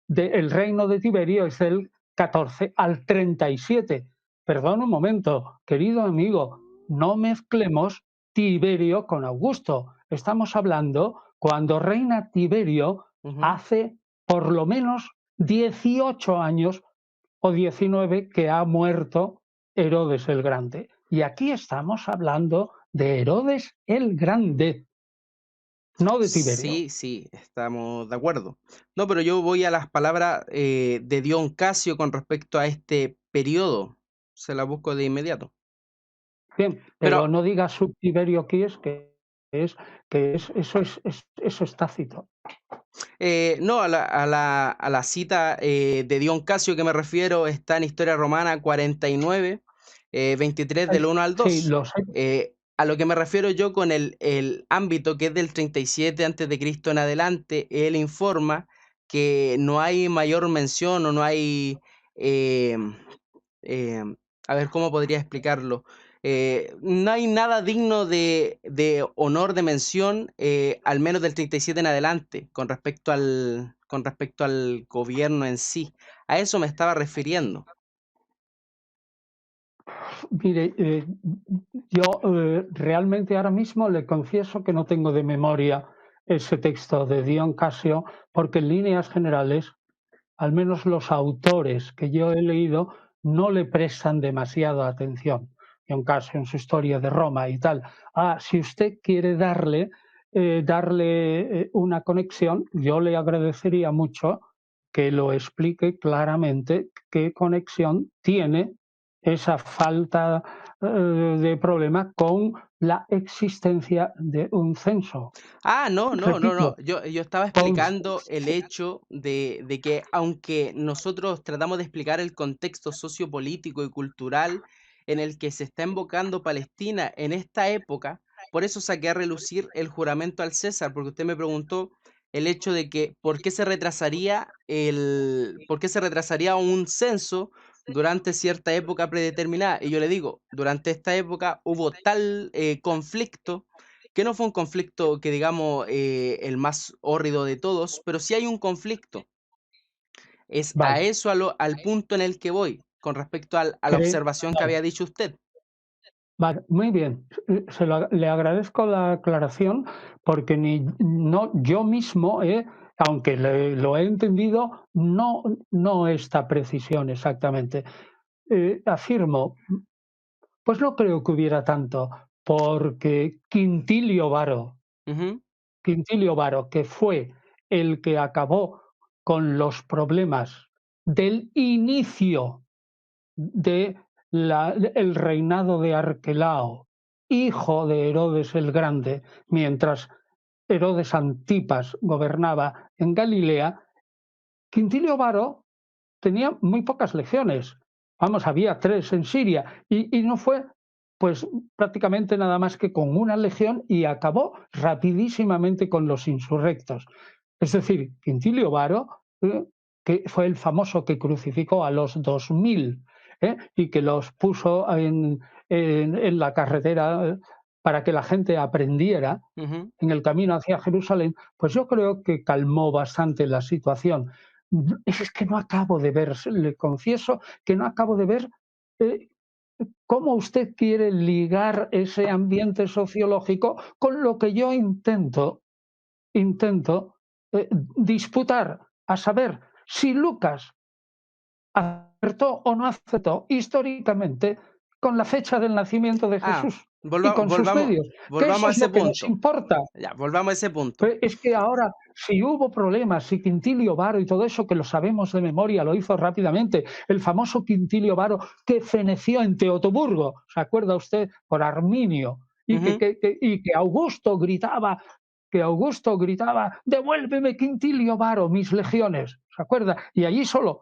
de Tiberio es del 14 al 37. Perdón un momento, querido amigo, no mezclemos Tiberio con Augusto. Estamos hablando cuando reina Tiberio Ujú. hace por lo menos 18 años o 19 que ha muerto Herodes el Grande. Y aquí estamos hablando de Herodes el Grande, no de Tiberio. Sí, sí, estamos de acuerdo. No, pero yo voy a las palabras, de Dion Casio con respecto a este periodo. Se la busco de inmediato. Bien, pero Pero, no diga subtiberio quies, es, eso es tácito. no, a la cita, de Dion Casio que me refiero está en Historia Romana 49, 23 del 1 al Sí, 2. lo sé. A lo que me refiero yo con el ámbito que es del 37 antes de Cristo en adelante, él informa que no hay mayor mención o no hay, em, em, a ver, ¿cómo podría explicarlo? No hay nada digno de honor, de mención, al menos del 37 en adelante, con respecto al gobierno en sí. A eso me estaba refiriendo. Mire, yo realmente ahora mismo le confieso que no tengo de memoria ese texto de Dion Casio, porque en líneas generales, al menos los autores que yo he leído, no le prestan demasiada atención. Dion Casio en su historia de Roma y tal. Si usted quiere darle una conexión, yo le agradecería mucho que lo explique claramente qué conexión tiene esa falta de problema con la existencia de un censo. No. Repito, Yo estaba con, explicando el hecho de que aunque nosotros tratamos de explicar el contexto sociopolítico y cultural en el que se está invocando Palestina en esta época, por eso saqué a relucir el juramento al César, porque usted me preguntó el hecho de que por qué se retrasaría un censo durante cierta época predeterminada. Y yo le digo, durante esta época hubo tal conflicto que no fue un conflicto que digamos el más hórrido de todos, pero sí hay un conflicto. Es a vale, eso al punto en el que voy, con respecto a la cree, observación que vale, había dicho usted. vale, muy bien. Le agradezco la aclaración porque no, yo mismo, aunque lo he entendido, no esta precisión exactamente. Afirmo, pues no creo que hubiera tanto, porque Ujú, Quintilio Varo, que fue el que acabó con los problemas del inicio de el reinado de Arquelao, hijo de Herodes el Grande, mientras Herodes Antipas gobernaba en Galilea, Quintilio Varo tenía muy pocas legiones. Vamos, había 3 en Siria y no fue, pues, prácticamente nada más que con una legión y acabó rapidísimamente con los insurrectos. Es decir, Quintilio Varo, que fue el famoso que crucificó a los 2000, y que los puso en la carretera, para que la gente aprendiera ujú. en el camino hacia Jerusalén, pues yo creo que calmó bastante la situación. Es que no acabo de ver, le confieso que no acabo de ver eh, cómo usted quiere ligar ese ambiente sociológico con lo que yo intento disputar, a saber si Lucas acertó o no acertó históricamente con la fecha del nacimiento de Ah, Jesús y con sus medios, que volvamos eso a es ese lo que nos punto. importa. Ya, volvamos a ese punto. Es que ahora, si hubo problemas, si Quintilio Varo y todo eso, que lo sabemos de memoria, lo hizo rápidamente, el famoso Quintilio Varo que feneció en Teotoburgo, ¿se acuerda usted? Por Arminio, Ujú. y que Augusto gritaba, devuélveme Quintilio Varo, mis legiones, ¿se acuerda? Y allí solo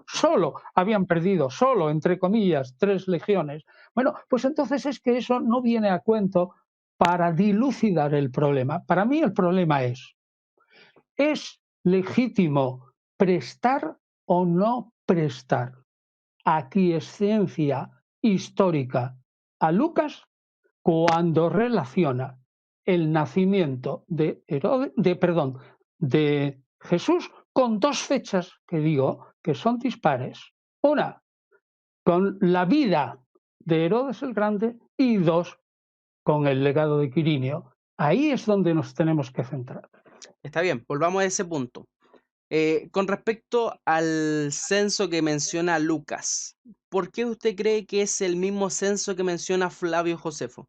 habían perdido, solo, entre comillas, 3 legiones. Bueno, pues entonces es que eso no viene a cuento para dilucidar el problema. Para mí el problema ¿es legítimo prestar o no prestar aquiescencia histórica a Lucas cuando relaciona el nacimiento de Jesús con 2 fechas que digo que son dispares? Una, con la vida de Herodes el Grande y 2, con el legado de Quirinio. Ahí es donde nos tenemos que centrar. Está bien, volvamos a ese punto. Con respecto al censo que menciona Lucas, ¿por qué usted cree que es el mismo censo que menciona Flavio Josefo?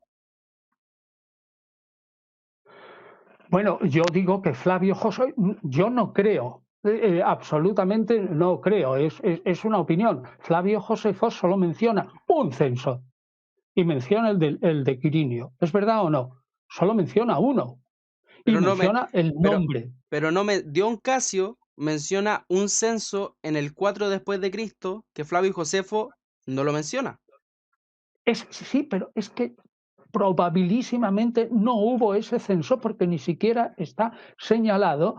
Bueno, yo digo que Flavio José, yo no creo, absolutamente no creo, es una opinión. Flavio Josefo solo menciona un censo y menciona el de Quirinio. ¿Es verdad o no? Solo menciona uno y Pero no me, menciona el pero, nombre. pero no me, Dion Casio menciona un censo en el 4 después de Cristo que Flavio Josefo no lo menciona. Sí, pero es que probabilísimamente no hubo ese censo porque ni siquiera está señalado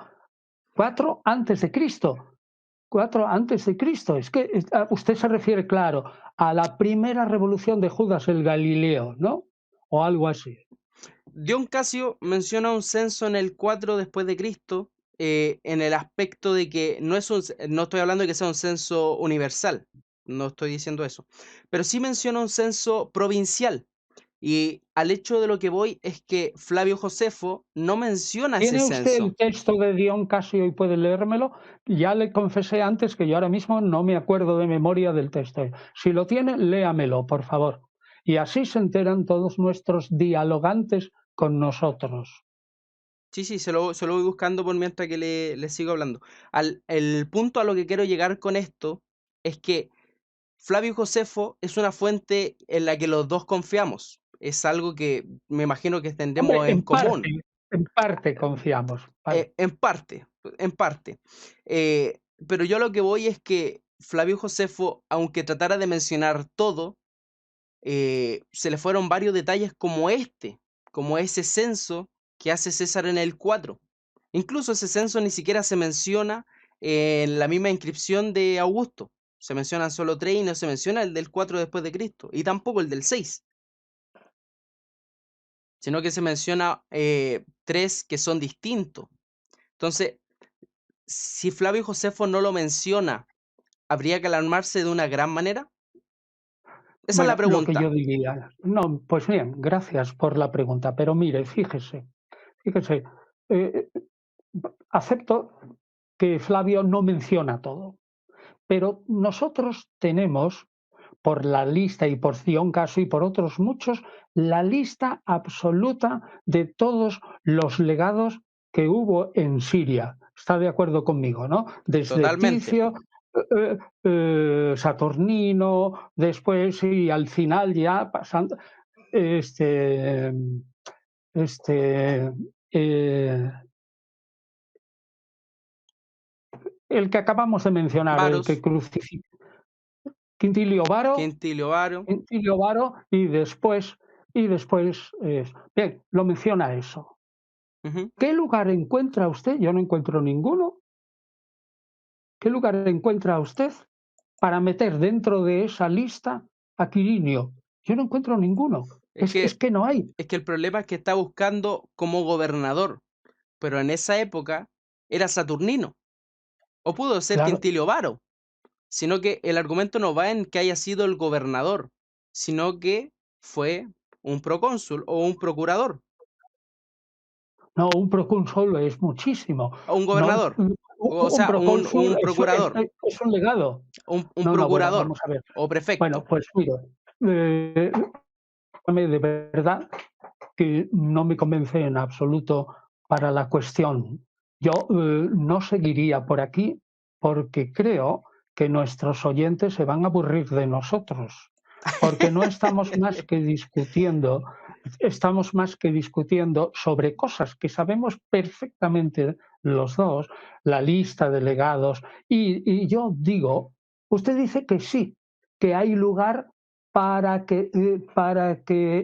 4 antes de Cristo. 4 antes de Cristo. Es que usted se refiere, claro, a la primera revolución de Judas el Galileo, ¿no? O algo así. Dion Casio menciona un censo en el 4 después de Cristo, en el aspecto de que no estoy hablando de que sea un censo universal, no estoy diciendo eso, pero sí menciona un censo provincial. Y al hecho de lo que voy es que Flavio Josefo no menciona ese ¿Tiene usted censo. el texto de Dion Casio y puede leérmelo? Ya le confesé antes que yo ahora mismo no me acuerdo de memoria del texto. Si lo tiene, léamelo, por favor. Y así se enteran todos nuestros dialogantes con nosotros. Sí, sí, se lo voy buscando por mientras que le sigo hablando. El punto a lo que quiero llegar con esto es que Flavio Josefo es una fuente en la que los dos confiamos. Es algo que me imagino que Hombre, tendremos en común. en parte confiamos. Vale. En parte, en parte. Pero yo a lo que voy es que Flavio Josefo, aunque tratara de mencionar todo, se le fueron varios detalles como ese censo que hace César en el 4. Incluso ese censo ni siquiera se menciona en la misma inscripción de Augusto. Se mencionan solo 3 y no se menciona el del 4 después de Cristo, y tampoco el del 6, sino que se menciona 3 que son distintos. Entonces, si Flavio Josefo no lo menciona, ¿habría que alarmarse de una gran manera? Esa es la Bueno, lo que yo pregunta. diría. No, pues bien, gracias por la pregunta. Pero mire, fíjese, eh, acepto que Flavio no menciona todo, pero nosotros tenemos, por la lista y por Zion Caso y por otros muchos, la lista absoluta de todos los legados que hubo en Siria. Está de acuerdo conmigo, ¿no? Desde Totalmente. Ticio, Saturnino, después y al final ya pasando, este, este, eh, el que acabamos de mencionar, el que Varos, crucificó Quintilio Varo, Quintilio Varo. Quintilio Varo y después, bien, lo menciona eso. Ujú. ¿Qué lugar encuentra usted? Yo no encuentro ninguno. ¿Qué lugar encuentra usted para meter dentro de esa lista a Quirinio? Yo no encuentro ninguno. Es Es que, que no hay. es que el problema es que está buscando como gobernador, pero en esa época era Saturnino, o pudo ser Claro, Quintilio Varo, sino que el argumento no va en que haya sido el gobernador, sino que fue un procónsul o un procurador, no, un procónsul es muchísimo. o un No, gobernador, o un sea, procónsul un procurador, es un legado. un No, no, bueno, procurador vamos a ver. o Bueno, prefecto. pues mire, eh, de verdad que no me convence en absoluto para la cuestión. Yo no seguiría por aquí porque creo que nuestros oyentes se van a aburrir de nosotros, porque no estamos más que discutiendo sobre cosas que sabemos perfectamente los dos, la lista de legados, y yo digo, usted dice que sí, que hay lugar para que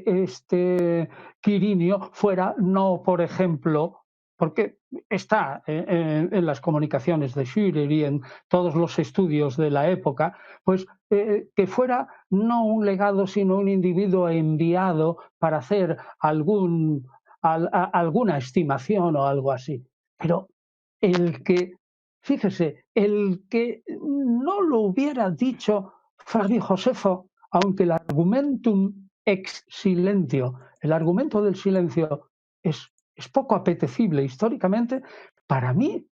este Quirinio fuera, no, por ejemplo, porque está en las comunicaciones de Schürer y en todos los estudios de la época, pues que fuera no un legado, sino un individuo enviado para hacer alguna estimación o algo así. Pero el que, fíjese, el que no lo hubiera dicho Flavio Josefo, aunque el argumentum ex silentio, el argumento del silencio es poco apetecible históricamente, para mí,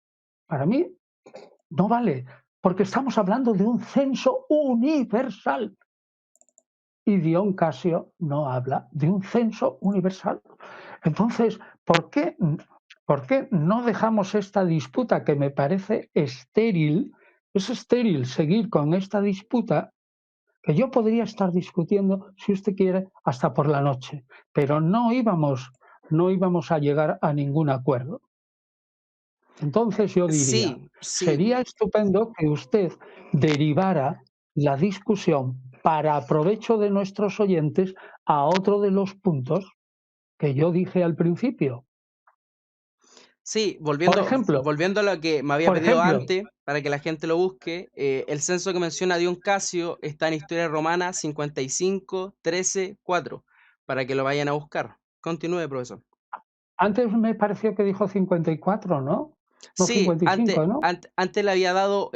para mí no vale, porque estamos hablando de un censo universal. Y Dion Casio no habla de un censo universal. Entonces, ¿por qué no dejamos esta disputa que me parece estéril? Es estéril seguir con esta disputa que yo podría estar discutiendo, si usted quiere, hasta por la noche, pero no íbamos a llegar a ningún acuerdo. Entonces yo diría, Sí, sí, sería estupendo que usted derivara la discusión para provecho de nuestros oyentes a otro de los puntos que yo dije al principio. sí, Por volviendo, ejemplo, volviendo a lo que me había por pedido ejemplo, antes, para que la gente lo busque, el censo que menciona Dion Casio está en Historia Romana 55-13-4, para que lo vayan a buscar. Continúe, profesor. antes me pareció que dijo 54, ¿no? No Sí, 55, ¿no? antes le había dado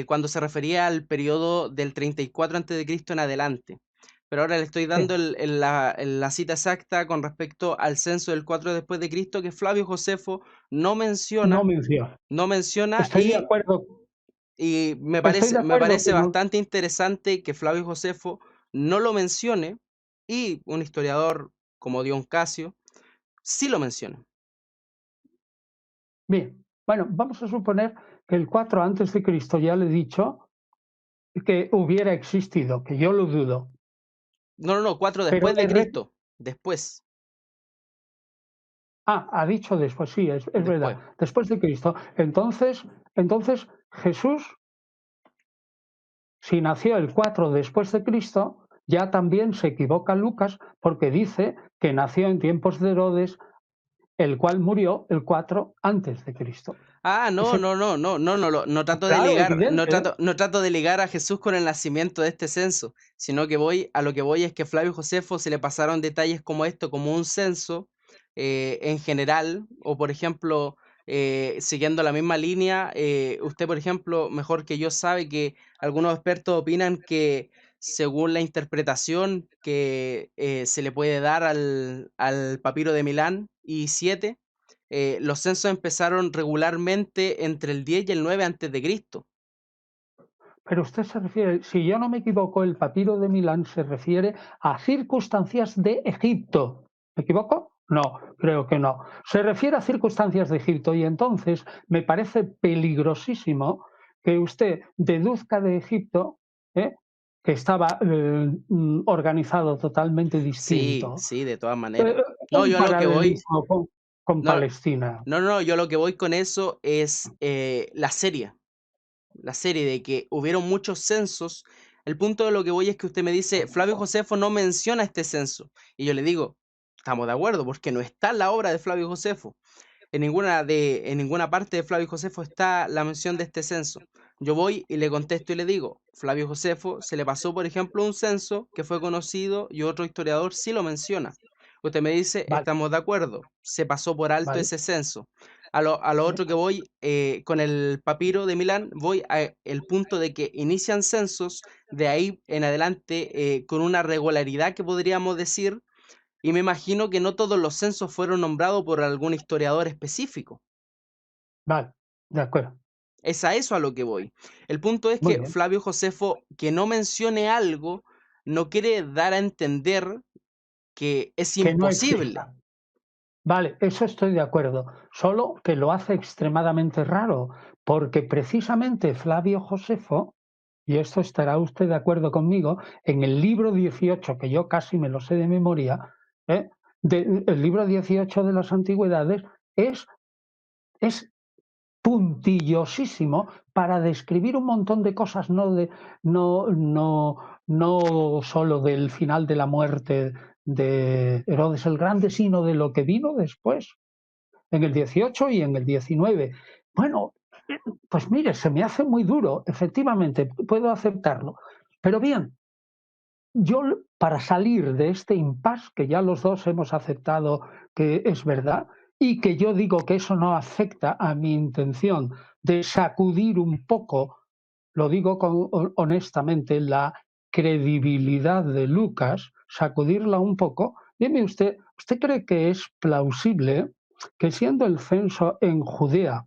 cuando se refería al periodo del 34 antes de Cristo en adelante, pero ahora le estoy Sí, dando la cita exacta con respecto al censo del 4 después de Cristo, que Flavio Josefo no no menciona, menciona. no menciona Estoy de acuerdo, y estoy de me acuerdo parece que no. bastante interesante que Flavio Josefo no lo mencione y un historiador como Dion Casio sí lo menciona. Bien, bueno, vamos a suponer que el 4 antes de Cristo ya le he dicho que hubiera existido, que yo lo dudo, No, no, no, 4 pero después de Cristo, después, ha dicho después, sí, es verdad, después. después de Cristo. Entonces Jesús, si nació el 4 después de Cristo, ya también se equivoca Lucas porque dice que nació en tiempos de Herodes, el cual murió el 4 antes de Cristo. Ah, no, Ese, no, no, no, no, no, no trato de claro, ligar, evidente, ¿eh? no trato de ligar a Jesús con el nacimiento de este censo, sino que a lo que voy es que Flavio Josefo se le pasaron detalles como esto, como un censo en general, o por ejemplo, siguiendo la misma línea, usted, por ejemplo, mejor que yo sabe que algunos expertos opinan que según la interpretación que se le puede dar al papiro de Milán y 7 los censos empezaron regularmente entre el 10 y el 9 antes de Cristo. Pero usted se refiere, si yo no me equivoco, el papiro de Milán se refiere a circunstancias de Egipto. ¿Me equivoco? No, creo que no. Se refiere a circunstancias de Egipto y entonces me parece peligrosísimo que usted deduzca de Egipto, ¿eh?, que estaba organizado totalmente Sí, distinto, sí, de todas maneras. No, un yo a lo que voy, paralelismo con no, Palestina. no, no, yo a lo que voy con eso es la serie de que hubieron muchos censos. El punto de lo que voy es que usted me dice, Flavio Josefo no menciona este censo. Y yo le digo, estamos de acuerdo, porque no está en la obra de Flavio Josefo. En ninguna parte de Flavio Josefo está la mención de este censo. Yo voy y le contesto y le digo, Flavio Josefo se le pasó, por ejemplo, un censo que fue conocido y otro historiador sí lo menciona. Usted me dice, Vale, estamos de acuerdo, se pasó por alto vale. ese censo. A lo otro que voy con el papiro de Milán, voy a el punto de que inician censos de ahí en adelante con una regularidad que podríamos decir y me imagino que no todos los censos fueron nombrados por algún historiador específico. Vale, de acuerdo. Es a eso a lo que voy. El punto es Muy que bien. Flavio Josefo, que no mencione algo, no quiere dar a entender que es Que no imposible. exista. Vale, eso estoy de acuerdo, solo que lo hace extremadamente raro, porque precisamente Flavio Josefo, y esto estará usted de acuerdo conmigo, en el libro 18, que yo casi me lo sé de memoria, ¿eh?, el libro 18 de las antigüedades es, es puntillosísimo para describir un montón de cosas, no solo del final de la muerte de Herodes el Grande, sino de lo que vino después en el 18 y en el 19. Bueno, pues mire, se me hace muy duro, efectivamente, puedo aceptarlo. Pero bien, yo para salir de este impasse, que ya los dos hemos aceptado que es verdad, y que yo digo que eso no afecta a mi intención de sacudir un poco, lo digo honestamente, la credibilidad de Lucas, sacudirla un poco. Dime usted, ¿usted cree que es plausible que siendo el censo en Judea,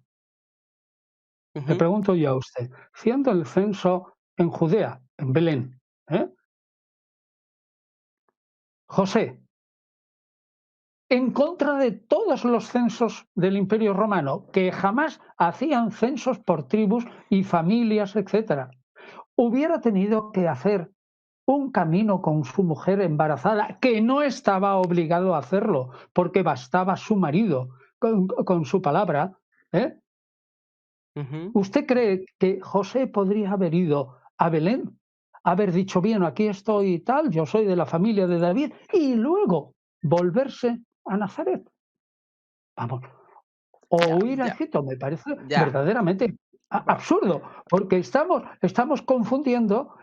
le Ujú. pregunto yo a usted, siendo el censo en Judea, en Belén, ¿eh?, José, en contra de todos los censos del Imperio Romano, que jamás hacían censos por tribus y familias, etcétera, hubiera tenido que hacer un camino con su mujer embarazada, que no estaba obligado a hacerlo, porque bastaba su marido con su palabra, ¿eh? Ujú. ¿Usted cree que José podría haber ido a Belén, haber dicho, bien, aquí estoy y tal, yo soy de la familia de David, y luego volverse a Nazaret? Vamos, o Ya, huir a ya, Egipto, me parece ya. verdaderamente Va- absurdo, porque estamos confundiendo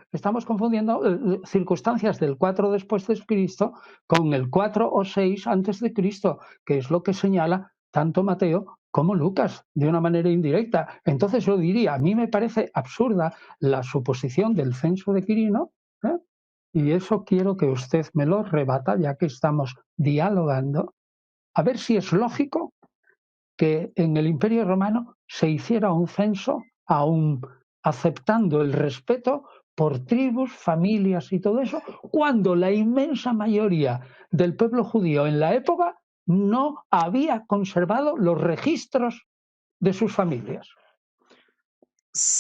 circunstancias del 4 después de Cristo con el 4 o 6 antes de Cristo, que es lo que señala tanto Mateo como Lucas, de una manera indirecta. Entonces yo diría, a mí me parece absurda la suposición del censo de Quirino, ¿eh?, y eso quiero que usted me lo rebata, ya que estamos dialogando, a ver si es lógico que en el Imperio Romano se hiciera un censo, aún aceptando el respeto por tribus, familias y todo eso, cuando la inmensa mayoría del pueblo judío en la época no había conservado los registros de sus familias.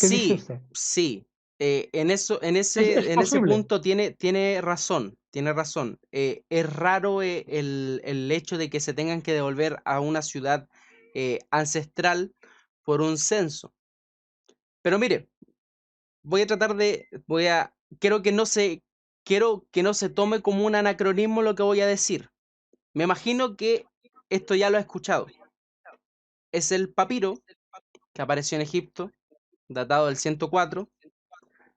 ¿Qué dice Sí, usted? sí. En eso, ¿Es en ese posible? punto tiene razón, tiene razón. Es raro el hecho de que se tengan que devolver a una ciudad ancestral por un censo. Pero mire, quiero quiero que no se tome como un anacronismo lo que voy a decir. Me imagino que esto ya lo he escuchado. Es el papiro que apareció en Egipto, datado del 104,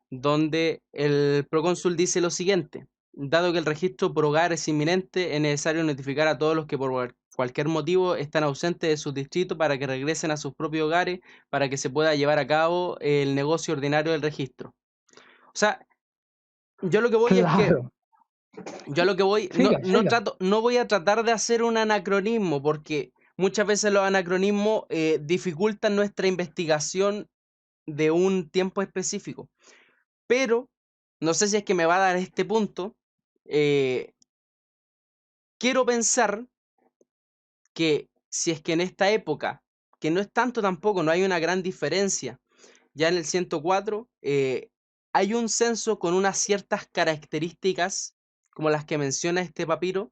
donde el procónsul dice lo siguiente: dado que el registro por hogar es inminente, es necesario notificar a todos los que por cualquier motivo están ausentes de sus distritos para que regresen a sus propios hogares para que se pueda llevar a cabo el negocio ordinario del registro. O sea, yo lo que voy es que Claro. yo a lo que voy, Siga, siga. no voy a tratar de hacer un anacronismo, porque muchas veces los anacronismos dificultan nuestra investigación de un tiempo específico. Pero, no sé si es que me va a dar este punto, eh, quiero pensar que si es que en esta época, que no es tanto tampoco, no hay una gran diferencia, ya en el 104, hay un censo con unas ciertas características, como las que menciona este papiro.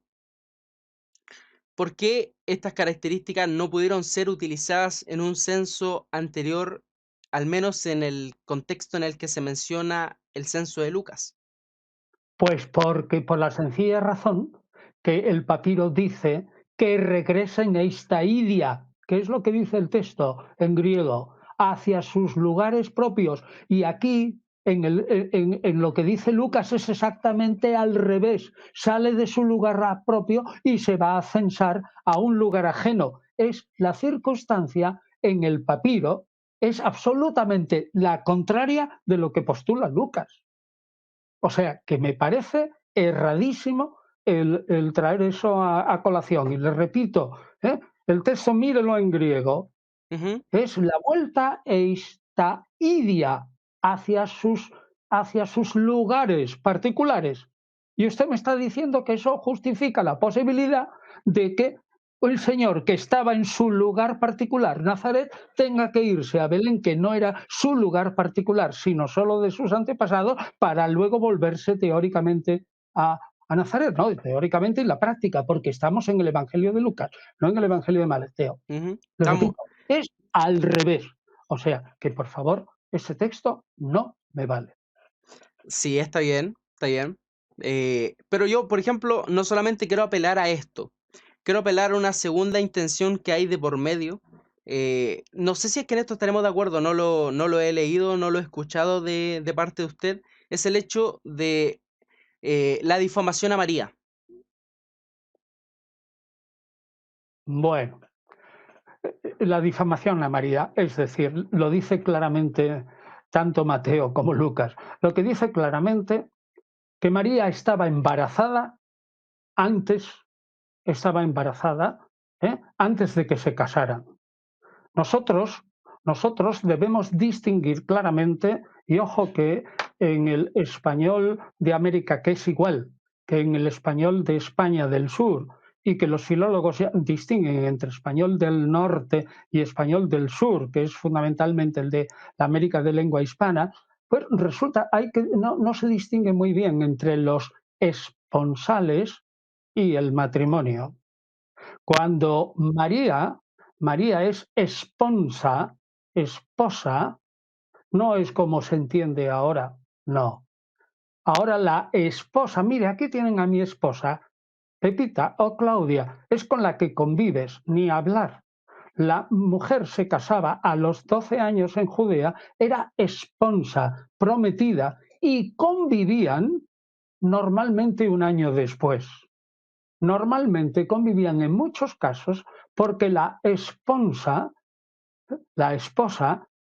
¿Por qué estas características no pudieron ser utilizadas en un censo anterior, al menos en el contexto en el que se menciona el censo de Lucas? Pues porque por la sencilla razón que el papiro dice que regresen a esta idia, que es lo que dice el texto en griego, hacia sus lugares propios. Y aquí, en lo que dice Lucas, es exactamente al revés. Sale de su lugar propio y se va a censar a un lugar ajeno. Es la circunstancia en el papiro, es absolutamente la contraria de lo que postula Lucas. O sea, que me parece erradísimo el traer eso a colación. Y le repito, el texto, mírelo en griego, Ujú. es la vuelta eistaidia hacia hacia sus lugares particulares. Y usted me está diciendo que eso justifica la posibilidad de que el señor que estaba en su lugar particular, Nazaret, tenga que irse a Belén, que no era su lugar particular, sino solo de sus antepasados, para luego volverse teóricamente a Nazaret, ¿no? Teóricamente en la práctica, porque estamos en el Evangelio de Lucas, no en el Evangelio de Mateo. Ujú. Le Estamos, repito, es al revés. O sea, que por favor, ese texto no me vale. sí, está bien, está bien. Pero yo, por ejemplo, no solamente quiero apelar a esto, quiero apelar a una segunda intención que hay de por medio. No sé si es que en esto estaremos de acuerdo, no lo he leído, no lo he escuchado de parte de usted. Es el hecho de la difamación a María. Bueno, la difamación a María, es decir, lo dice claramente tanto Mateo como Lucas, lo que dice claramente que María antes, estaba embarazada, antes de que se casaran. Nosotros, nosotros debemos distinguir claramente, y ojo que en el español de América, que es igual que en el español de España del Sur, y que los filólogos distinguen entre español del norte y español del sur, que es fundamentalmente el de la América de lengua hispana, pues resulta no se distingue muy bien entre los esponsales y el matrimonio. Cuando María es esposa, no es como se entiende ahora, no. Ahora la esposa, mire, aquí tienen a mi esposa, Pepita o Claudia, es con la que convives, ni hablar. La mujer se casaba a los 12 años en Judea, era esposa, prometida, y convivían normalmente un año después. Normalmente convivían en muchos casos porque la esposa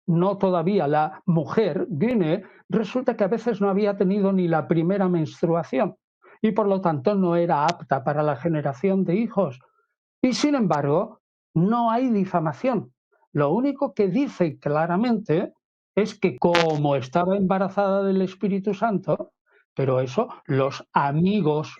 no todavía la mujer Guinea, resulta que a veces no había tenido ni la primera menstruación y por lo tanto no era apta para la generación de hijos. Y sin embargo, no hay difamación. Lo único que dice claramente es que como estaba embarazada del Espíritu Santo, pero eso los amigos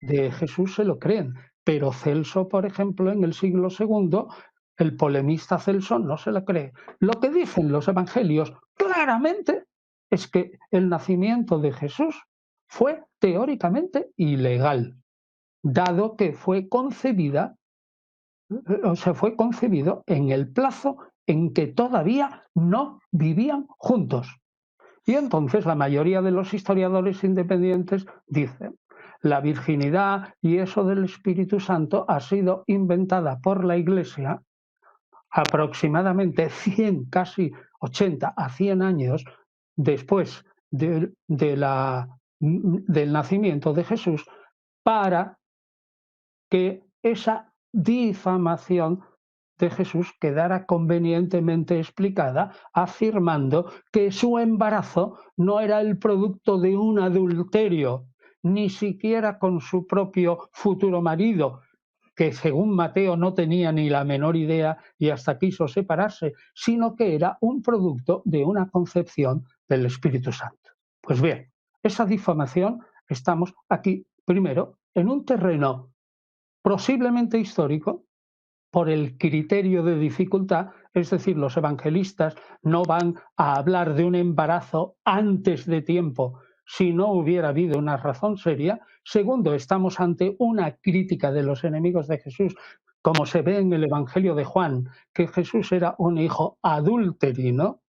de Jesús se lo creen. Pero Celso, por ejemplo, en el siglo segundo, el polemista Celso no se lo cree. Lo que dicen los evangelios claramente es que el nacimiento de Jesús fue teóricamente ilegal, dado que fue concebida, o sea, fue concebido en el plazo en que todavía no vivían juntos. Y entonces la mayoría de los historiadores independientes dicen, la virginidad y eso del Espíritu Santo ha sido inventada por la Iglesia aproximadamente 100, casi 80 a 100 años después del nacimiento de Jesús para que esa difamación de Jesús quedara convenientemente explicada, afirmando que su embarazo no era el producto de un adulterio, ni siquiera con su propio futuro marido, que según Mateo no tenía ni la menor idea y hasta quiso separarse, sino que era un producto de una concepción del Espíritu Santo. Pues bien, esa difamación estamos aquí primero en un terreno posiblemente histórico, por el criterio de dificultad, es decir, los evangelistas no van a hablar de un embarazo antes de tiempo si no hubiera habido una razón seria. Segundo, estamos ante una crítica de los enemigos de Jesús, como se ve en el Evangelio de Juan, que Jesús era un hijo adulterino.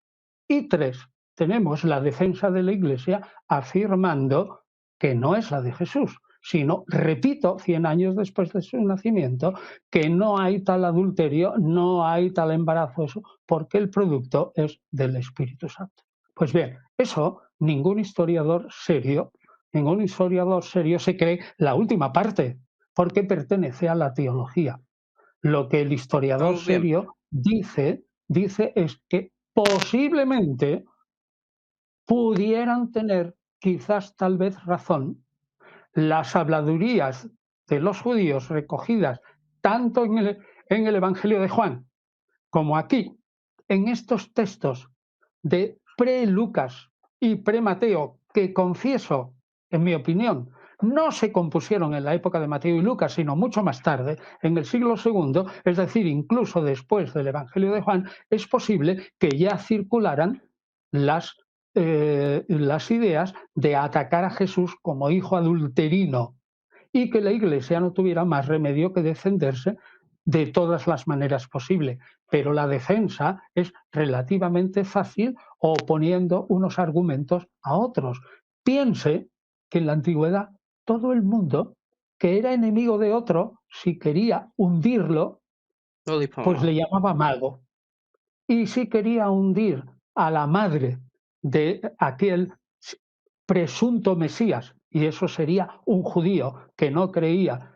Y tres, tenemos la defensa de la Iglesia afirmando que no es la de Jesús, sino, repito, 100 años después de su nacimiento, que no hay tal adulterio, no hay tal embarazo, eso, porque el producto es del Espíritu Santo. Pues bien, eso ningún historiador serio se cree la última parte, porque pertenece a la teología. Lo que el historiador Estamos bien. serio dice es que posiblemente pudieran tener, quizás tal vez razón, las habladurías de los judíos recogidas tanto en el Evangelio de Juan como aquí, en estos textos de pre-Lucas y pre-Mateo, que confieso, en mi opinión, no se compusieron en la época de Mateo y Lucas, sino mucho más tarde, en el siglo segundo, es decir, incluso después del Evangelio de Juan, es posible que ya circularan las, las ideas de atacar a Jesús como hijo adulterino y que la Iglesia no tuviera más remedio que defenderse de todas las maneras posibles. Pero la defensa es relativamente fácil oponiendo unos argumentos a otros. Piense que en la antigüedad todo el mundo que era enemigo de otro, si quería hundirlo, Lo pues le difamaba. llamaba mago. Y si quería hundir a la madre de aquel presunto Mesías, y eso sería un judío que no creía,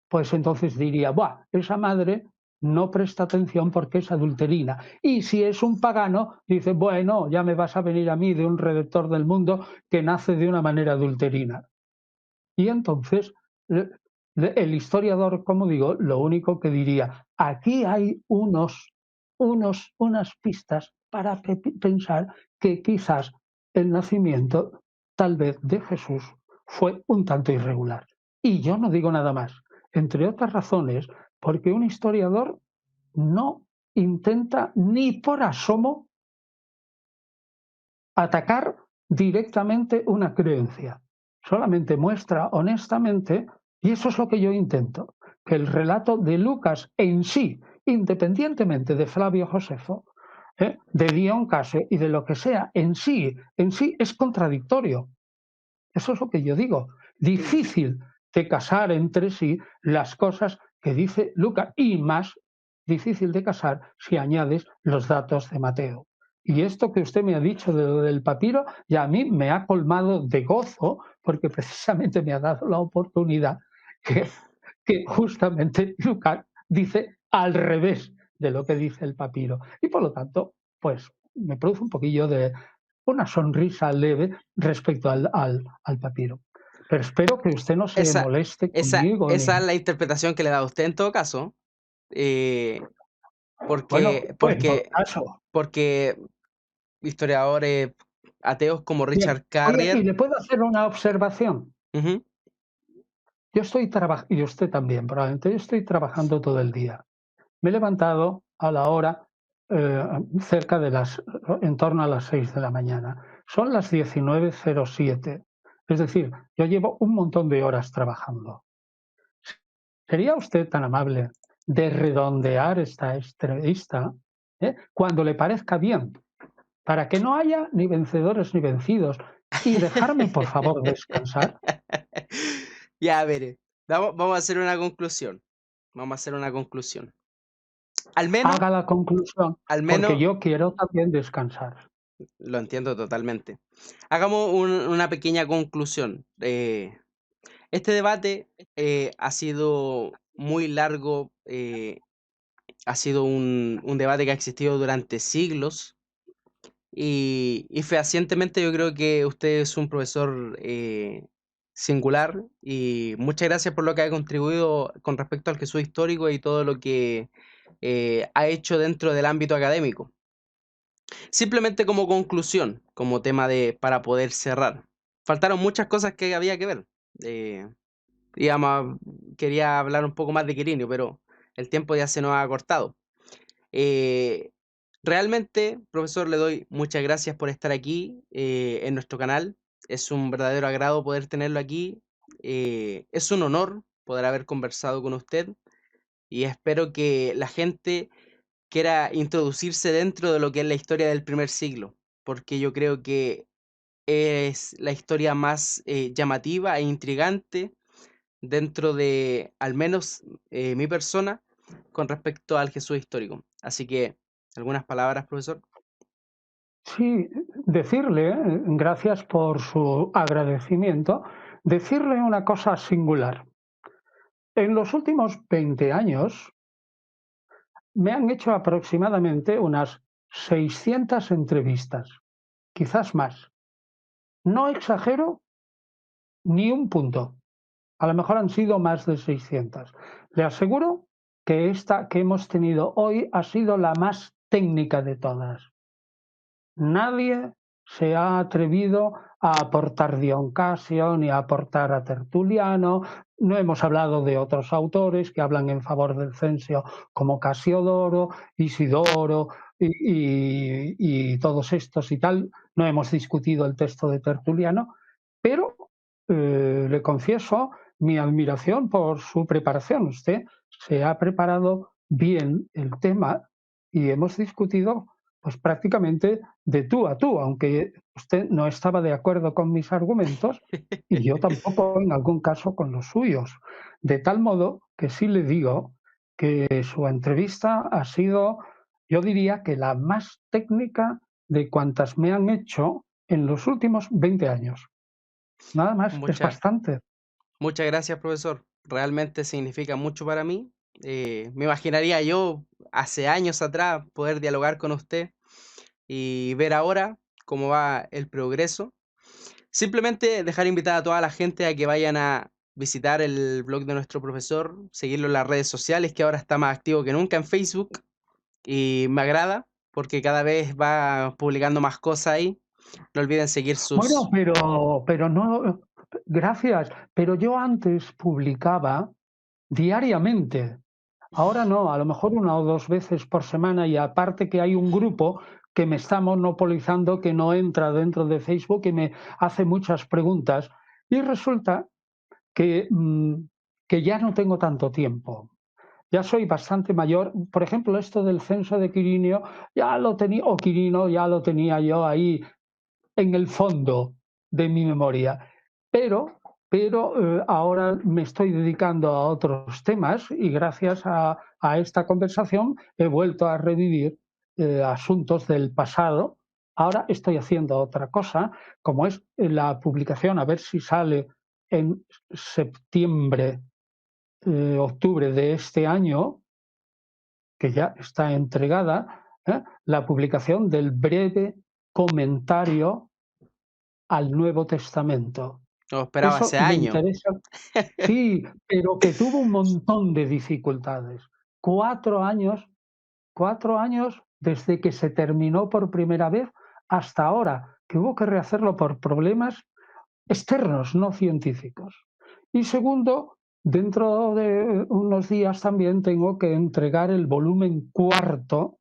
pues entonces diría, buah, esa madre no presta atención porque es adulterina. Y si es un pagano, dice, bueno, ya me vas a venir a mí de un redentor del mundo que nace de una manera adulterina. Y entonces el historiador, como digo, lo único que diría, aquí hay unas pistas para pensar que quizás el nacimiento, tal vez, de Jesús fue un tanto irregular. Y yo no digo nada más, entre otras razones, porque un historiador no intenta ni por asomo atacar directamente una creencia. Solamente muestra honestamente, y eso es lo que yo intento, que el relato de Lucas en sí, independientemente de Flavio Josefo, de Dion Casio y de lo que sea, en sí es contradictorio. Eso es lo que yo digo. Difícil de casar entre sí las cosas que dice Lucas y más difícil de casar si añades los datos de Mateo. Y esto que usted me ha dicho de lo del papiro, ya a mí me ha colmado de gozo porque precisamente me ha dado la oportunidad que justamente Lucas dice al revés de lo que dice el papiro. Y por lo tanto, pues me produce un poquillo de una sonrisa leve respecto al papiro. Pero espero que usted no se Esa, moleste esa, conmigo esa es ni... la interpretación que le da a usted en todo caso, eh, Bueno, porque, pues en todo porque, caso. porque historiadores ateos como Bien, Richard oye, ¿y Carrier. le puedo hacer una observación? Ujú. Yo estoy trabajando, y usted también, probablemente, yo estoy trabajando todo el día. Me he levantado a la hora cerca de en torno a las 6 de la mañana. Son las 19:07. Es decir, yo llevo un montón de horas trabajando. ¿Sería usted tan amable de redondear esta entrevista cuando le parezca bien, para que no haya ni vencedores ni vencidos y dejarme, por favor, descansar? Ya, a ver, vamos a hacer una conclusión. Vamos a hacer una conclusión. Al menos, Haga la conclusión, al porque menos, yo quiero también descansar. lo entiendo totalmente. Hagamos una pequeña conclusión. Este debate ha sido muy largo, ha sido un debate que ha existido durante siglos y fehacientemente yo creo que usted es un profesor singular y muchas gracias por lo que ha contribuido con respecto al Jesús histórico y todo lo que ha hecho dentro del ámbito académico. Simplemente como conclusión, como tema para poder cerrar. Faltaron muchas cosas que había que ver. Eh, digamos, quería hablar un poco más de Quirinio, pero el tiempo ya se nos ha cortado. Eh, realmente, profesor, le doy muchas gracias por estar aquí en nuestro canal. Es un verdadero agrado poder tenerlo aquí. Es un honor poder haber conversado con usted y espero que la gente quiera introducirse dentro de lo que es la historia del primer siglo, porque yo creo que es la historia más llamativa e intrigante dentro de, al menos, mi persona con respecto al Jesús histórico. Así que, algunas palabras, profesor. Sí, decirle, gracias por su agradecimiento, decirle una cosa singular. En los últimos 20 años me han hecho aproximadamente unas 600 entrevistas, quizás más. No exagero ni un punto. A lo mejor han sido más de 600. Le aseguro que esta que hemos tenido hoy ha sido la más técnica de todas. Nadie se ha atrevido a aportar Dion Casio ni a aportar a Tertuliano. No hemos hablado de otros autores que hablan en favor del censio como Casiodoro, Isidoro y todos estos y tal. No hemos discutido el texto de Tertuliano, pero le confieso mi admiración por su preparación. Usted se ha preparado bien el tema y hemos discutido pues prácticamente de tú a tú, aunque usted no estaba de acuerdo con mis argumentos y yo tampoco en algún caso con los suyos. De tal modo que sí le digo que su entrevista ha sido, yo diría que la más técnica de cuantas me han hecho en los últimos 20 años. Nada más, es Muchas, bastante. muchas gracias, profesor. Realmente significa mucho para mí. Me imaginaría yo hace años atrás poder dialogar con usted y ver ahora cómo va el progreso. Simplemente dejar invitada a toda la gente a que vayan a visitar el blog de nuestro profesor, seguirlo en las redes sociales, que ahora está más activo que nunca en Facebook y me agrada porque cada vez va publicando más cosas ahí. No olviden seguir Bueno, sus... pero no, gracias, pero yo antes publicaba diariamente. Ahora no, a lo mejor una o dos veces por semana y aparte que hay un grupo que me está monopolizando, que no entra dentro de Facebook y me hace muchas preguntas y resulta que, que ya no tengo tanto tiempo. Ya soy bastante mayor. Por ejemplo, esto del censo de Quirinio ya lo tenía, o Quirino ya lo tenía yo ahí en el fondo de mi memoria. Pero, pero ahora me estoy dedicando a otros temas y gracias a esta conversación he vuelto a revivir asuntos del pasado. Ahora estoy haciendo otra cosa, como es la publicación, a ver si sale en septiembre, octubre de este año, que ya está entregada, la publicación del breve comentario al Nuevo Testamento. Lo esperaba Eso hace me años. interesa. Sí, pero que tuvo un montón de dificultades. 4 años 4 años desde que se terminó por primera vez hasta ahora, que hubo que rehacerlo por problemas externos, no científicos. Y segundo, dentro de unos días también tengo que entregar el volumen cuarto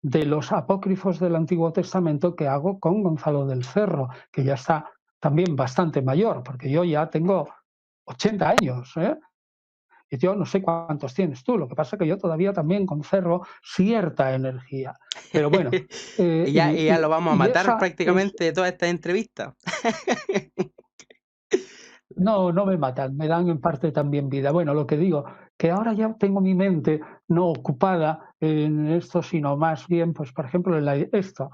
de los apócrifos del Antiguo Testamento que hago con Gonzalo del Cerro, que ya está también bastante mayor, porque yo ya tengo 80 años, ¿eh? Y yo no sé cuántos tienes tú, lo que pasa es que yo todavía también conservo cierta energía. Pero bueno, Y ya lo vamos a y matar esa es. prácticamente de toda esta entrevista. No, no me matan, me dan en parte también vida. Bueno, lo que digo, que ahora ya tengo mi mente no ocupada en esto, sino más bien, pues, por ejemplo, en esto,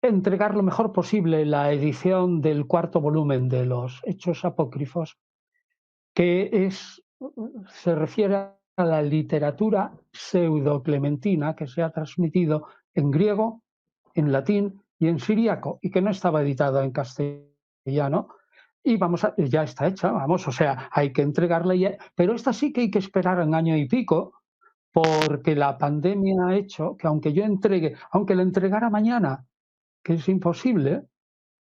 entregar lo mejor posible la edición del cuarto volumen de los Hechos Apócrifos, que se refiere a la literatura pseudo-clementina que se ha transmitido en griego, en latín y en siríaco, y que no estaba editada en castellano. Y ya está hecha, vamos, o sea, hay que entregarla ya, pero esta sí que hay que esperar un año y pico, porque la pandemia ha hecho que aunque la entregara mañana, que es imposible,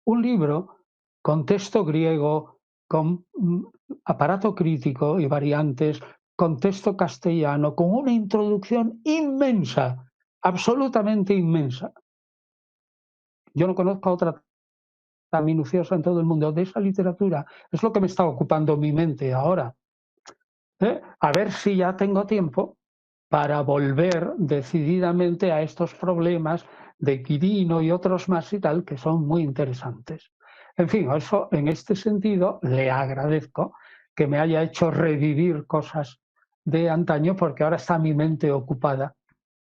un libro con texto griego, con aparato crítico y variantes, con texto castellano, con una introducción inmensa, absolutamente inmensa. Yo no conozco otra tan minuciosa en todo el mundo de esa literatura. Es lo que me está ocupando mi mente ahora. A ver si ya tengo tiempo para volver decididamente a estos problemas de Quirino y otros más y tal, que son muy interesantes. En fin, eso, en este sentido, le agradezco que me haya hecho revivir cosas de antaño, porque ahora está mi mente ocupada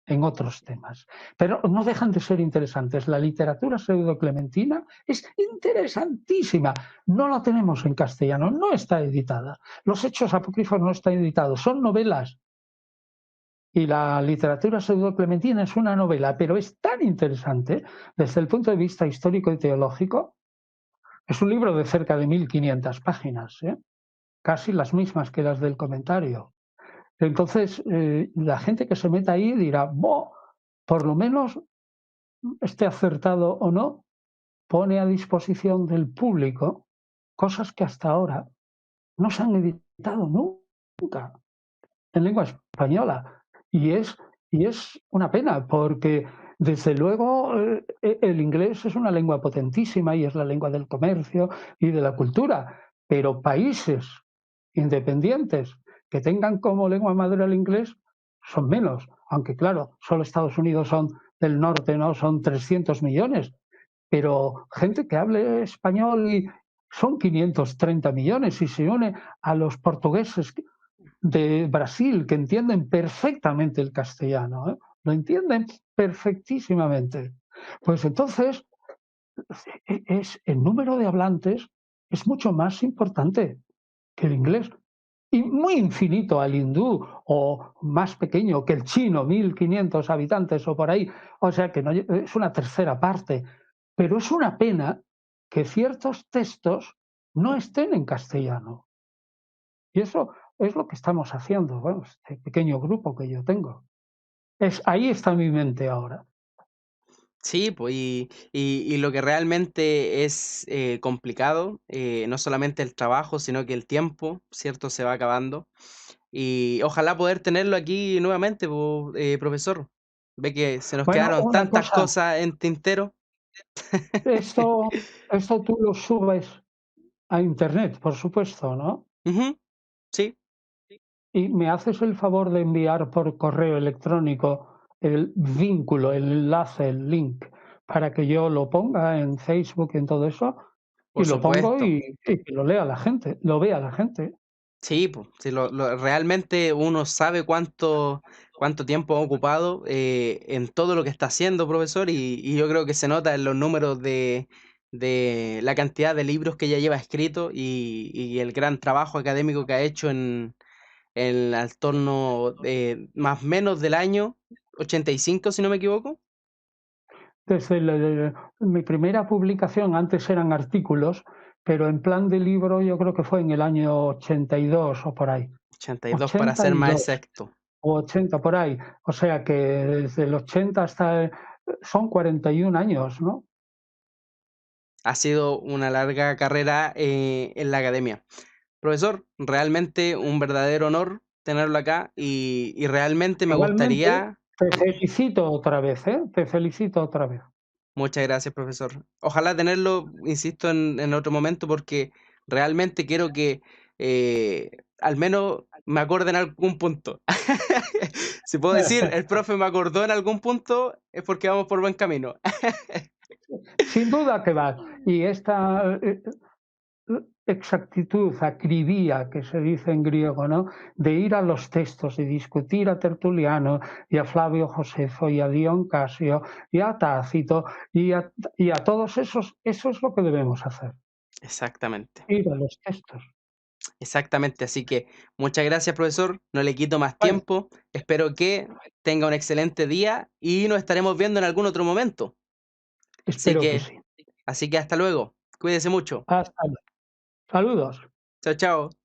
en otros temas. Pero no dejan de ser interesantes. La literatura pseudo-clementina es interesantísima. No la tenemos en castellano, no está editada. Los Hechos Apócrifos no están editados, son novelas. Y la literatura pseudo-clementina es una novela, pero es tan interesante desde el punto de vista histórico y teológico. Es un libro de cerca de 1500 páginas, casi las mismas que las del comentario. Entonces, la gente que se meta ahí dirá, por lo menos, esté acertado o no, pone a disposición del público cosas que hasta ahora no se han editado nunca en lengua española. Y es, y es una pena, porque desde luego el inglés es una lengua potentísima y es la lengua del comercio y de la cultura, pero países independientes que tengan como lengua madre el inglés son menos, aunque claro, solo Estados Unidos son del norte, ¿no? Son 300 millones, pero gente que hable español y son 530 millones y se une a los portugueses de Brasil que entienden perfectamente el castellano, lo entienden perfectísimamente. Pues entonces el número de hablantes es mucho más importante que el inglés y muy infinito al hindú o más pequeño que el chino, 1500 habitantes o por ahí, o sea que no, es una tercera parte, pero es una pena que ciertos textos no estén en castellano. Y eso es lo que estamos haciendo, bueno, este pequeño grupo que yo tengo. Ahí está mi mente ahora. Sí, pues, y lo que realmente es complicado, no solamente el trabajo, sino que el tiempo, ¿cierto? Se va acabando. Y ojalá poder tenerlo aquí nuevamente, pues, profesor. Ve que se nos Bueno, quedaron una tantas cosa, cosas en tintero. esto tú lo subes a internet, por supuesto, ¿no? Ujú, sí, Y me haces el favor de enviar por correo electrónico el vínculo, el enlace, el link, para que yo lo ponga en Facebook y en todo eso, y por lo pongo supuesto. y que lo lea la gente, lo vea la gente. Sí, pues, sí, realmente uno sabe cuánto tiempo ha ocupado en todo lo que está haciendo, profesor, y yo creo que se nota en los números de la cantidad de libros que ya lleva escrito y el gran trabajo académico que ha hecho en al torno más menos del año, 85, si no me equivoco. Mi primera publicación, antes eran artículos, pero en plan de libro yo creo que fue en el año 82 o por ahí. 82 para ser más 82 exacto. o 80 por ahí. O sea que desde el 80 hasta son 41 años, ¿no? Ha sido una larga carrera en la academia. Profesor, realmente un verdadero honor tenerlo acá y realmente me Igualmente, gustaría. te felicito otra vez, ¿eh? Te felicito otra vez. Muchas gracias, profesor. Ojalá tenerlo, insisto, en otro momento porque realmente quiero que al menos me acorde en algún punto. Si puedo decir, el profe me acordó en algún punto, es porque vamos por buen camino. Sin duda que va. Y esta exactitud, acribía, que se dice en griego, ¿no? De ir a los textos y discutir a Tertuliano y a Flavio Josefo y a Dion Casio y a Tácito y a todos esos, eso es lo que debemos hacer, Exactamente, ir a los textos. exactamente. Así que muchas gracias, profesor. No le quito más Bueno, tiempo. Espero que tenga un excelente día y nos estaremos viendo en algún otro momento. Así espero que que, sí. así que hasta luego. Cuídese mucho. Hasta luego. Saludos. Chao, chao.